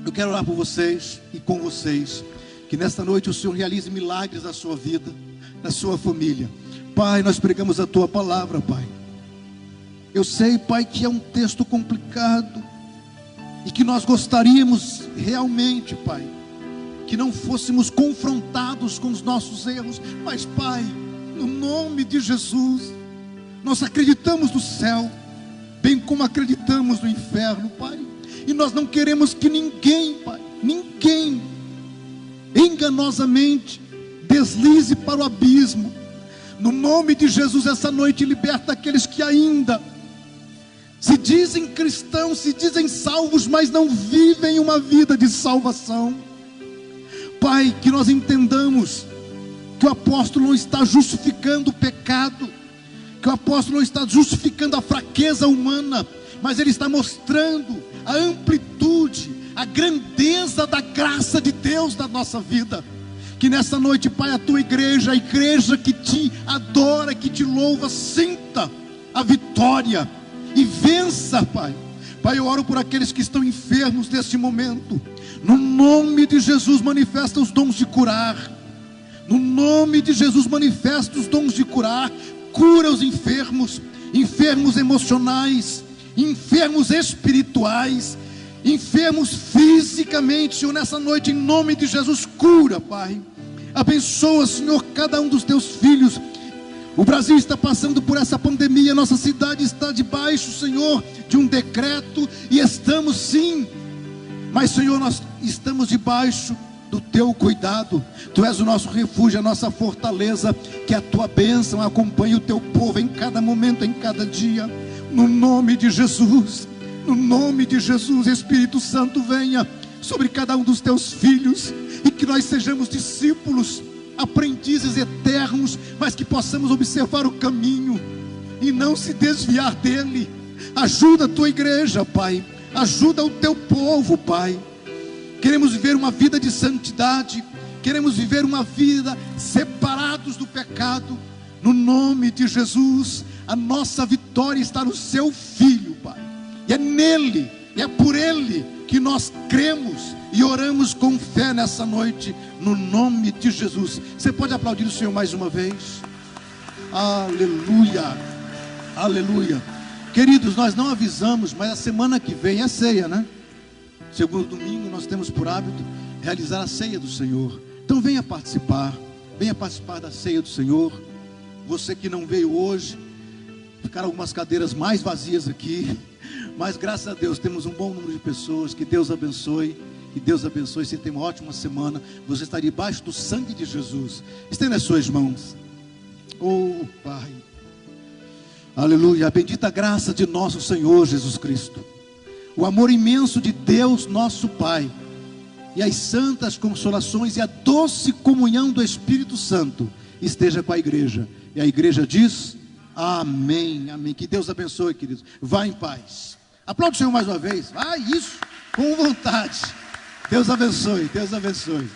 Eu quero orar por vocês e com vocês, que nesta noite o Senhor realize milagres na sua vida, na sua família. Pai, nós pregamos a Tua palavra, Pai. Eu sei, Pai, que é um texto complicado, e que nós gostaríamos realmente, Pai, que não fôssemos confrontados com os nossos erros. Mas, Pai, no nome de Jesus, nós acreditamos no céu, bem como acreditamos no inferno, Pai. E nós não queremos que ninguém, Pai, ninguém enganosamente deslize para o abismo. No nome de Jesus, essa noite liberta aqueles que ainda se dizem cristãos, se dizem salvos, mas não vivem uma vida de salvação. Pai, que nós entendamos que o apóstolo não está justificando o pecado, que o apóstolo não está justificando a fraqueza humana, mas ele está mostrando a amplitude, a grandeza da graça de Deus na nossa vida. Que nessa noite, Pai, a Tua igreja, a igreja que Te adora, que Te louva, sinta a vitória e vença, Pai. Pai, eu oro por aqueles que estão enfermos neste momento. No nome de Jesus, manifesta os dons de curar. No nome de Jesus, manifesta os dons de curar. Cura os enfermos, enfermos emocionais, enfermos espirituais, enfermos fisicamente. Senhor, nessa noite, em nome de Jesus, cura, Pai. Abençoa, Senhor, cada um dos Teus filhos. O Brasil está passando por essa pandemia, nossa cidade está debaixo, Senhor, de um decreto, e estamos sim, mas, Senhor, nós estamos debaixo do Teu cuidado. Tu és o nosso refúgio, a nossa fortaleza. Que a Tua bênção acompanhe o Teu povo em cada momento, em cada dia, no nome de Jesus. No nome de Jesus, Espírito Santo, venha sobre cada um dos Teus filhos, e que nós sejamos discípulos, aprendizes eternos, mas que possamos observar o caminho e não se desviar dele. Ajuda a tua igreja, Pai, ajuda o teu povo, Pai. Queremos viver uma vida de santidade, queremos viver uma vida separados do pecado, no nome de Jesus. A nossa vitória está no seu Filho, Pai, e é nele, e é por ele que nós cremos e oramos com fé nessa noite, no nome de Jesus. Você pode aplaudir o Senhor mais uma vez? Aleluia, aleluia. Queridos, nós não avisamos, mas a semana que vem é ceia, né? Segundo domingo nós temos por hábito realizar a ceia do Senhor. Então venha participar da ceia do Senhor. Você que não veio hoje, ficaram algumas cadeiras mais vazias aqui, mas graças a Deus temos um bom número de pessoas. Que Deus abençoe, que Deus abençoe. Você tem uma ótima semana, você está debaixo do sangue de Jesus. Estenda as suas mãos. Oh Pai, aleluia, a bendita graça de nosso Senhor Jesus Cristo, o amor imenso de Deus nosso Pai, e as santas consolações e a doce comunhão do Espírito Santo esteja com a igreja. E a igreja diz amém, amém. Que Deus abençoe, queridos. Vá em paz. Aplaude o Senhor mais uma vez. Isso, com vontade. Deus abençoe, Deus abençoe.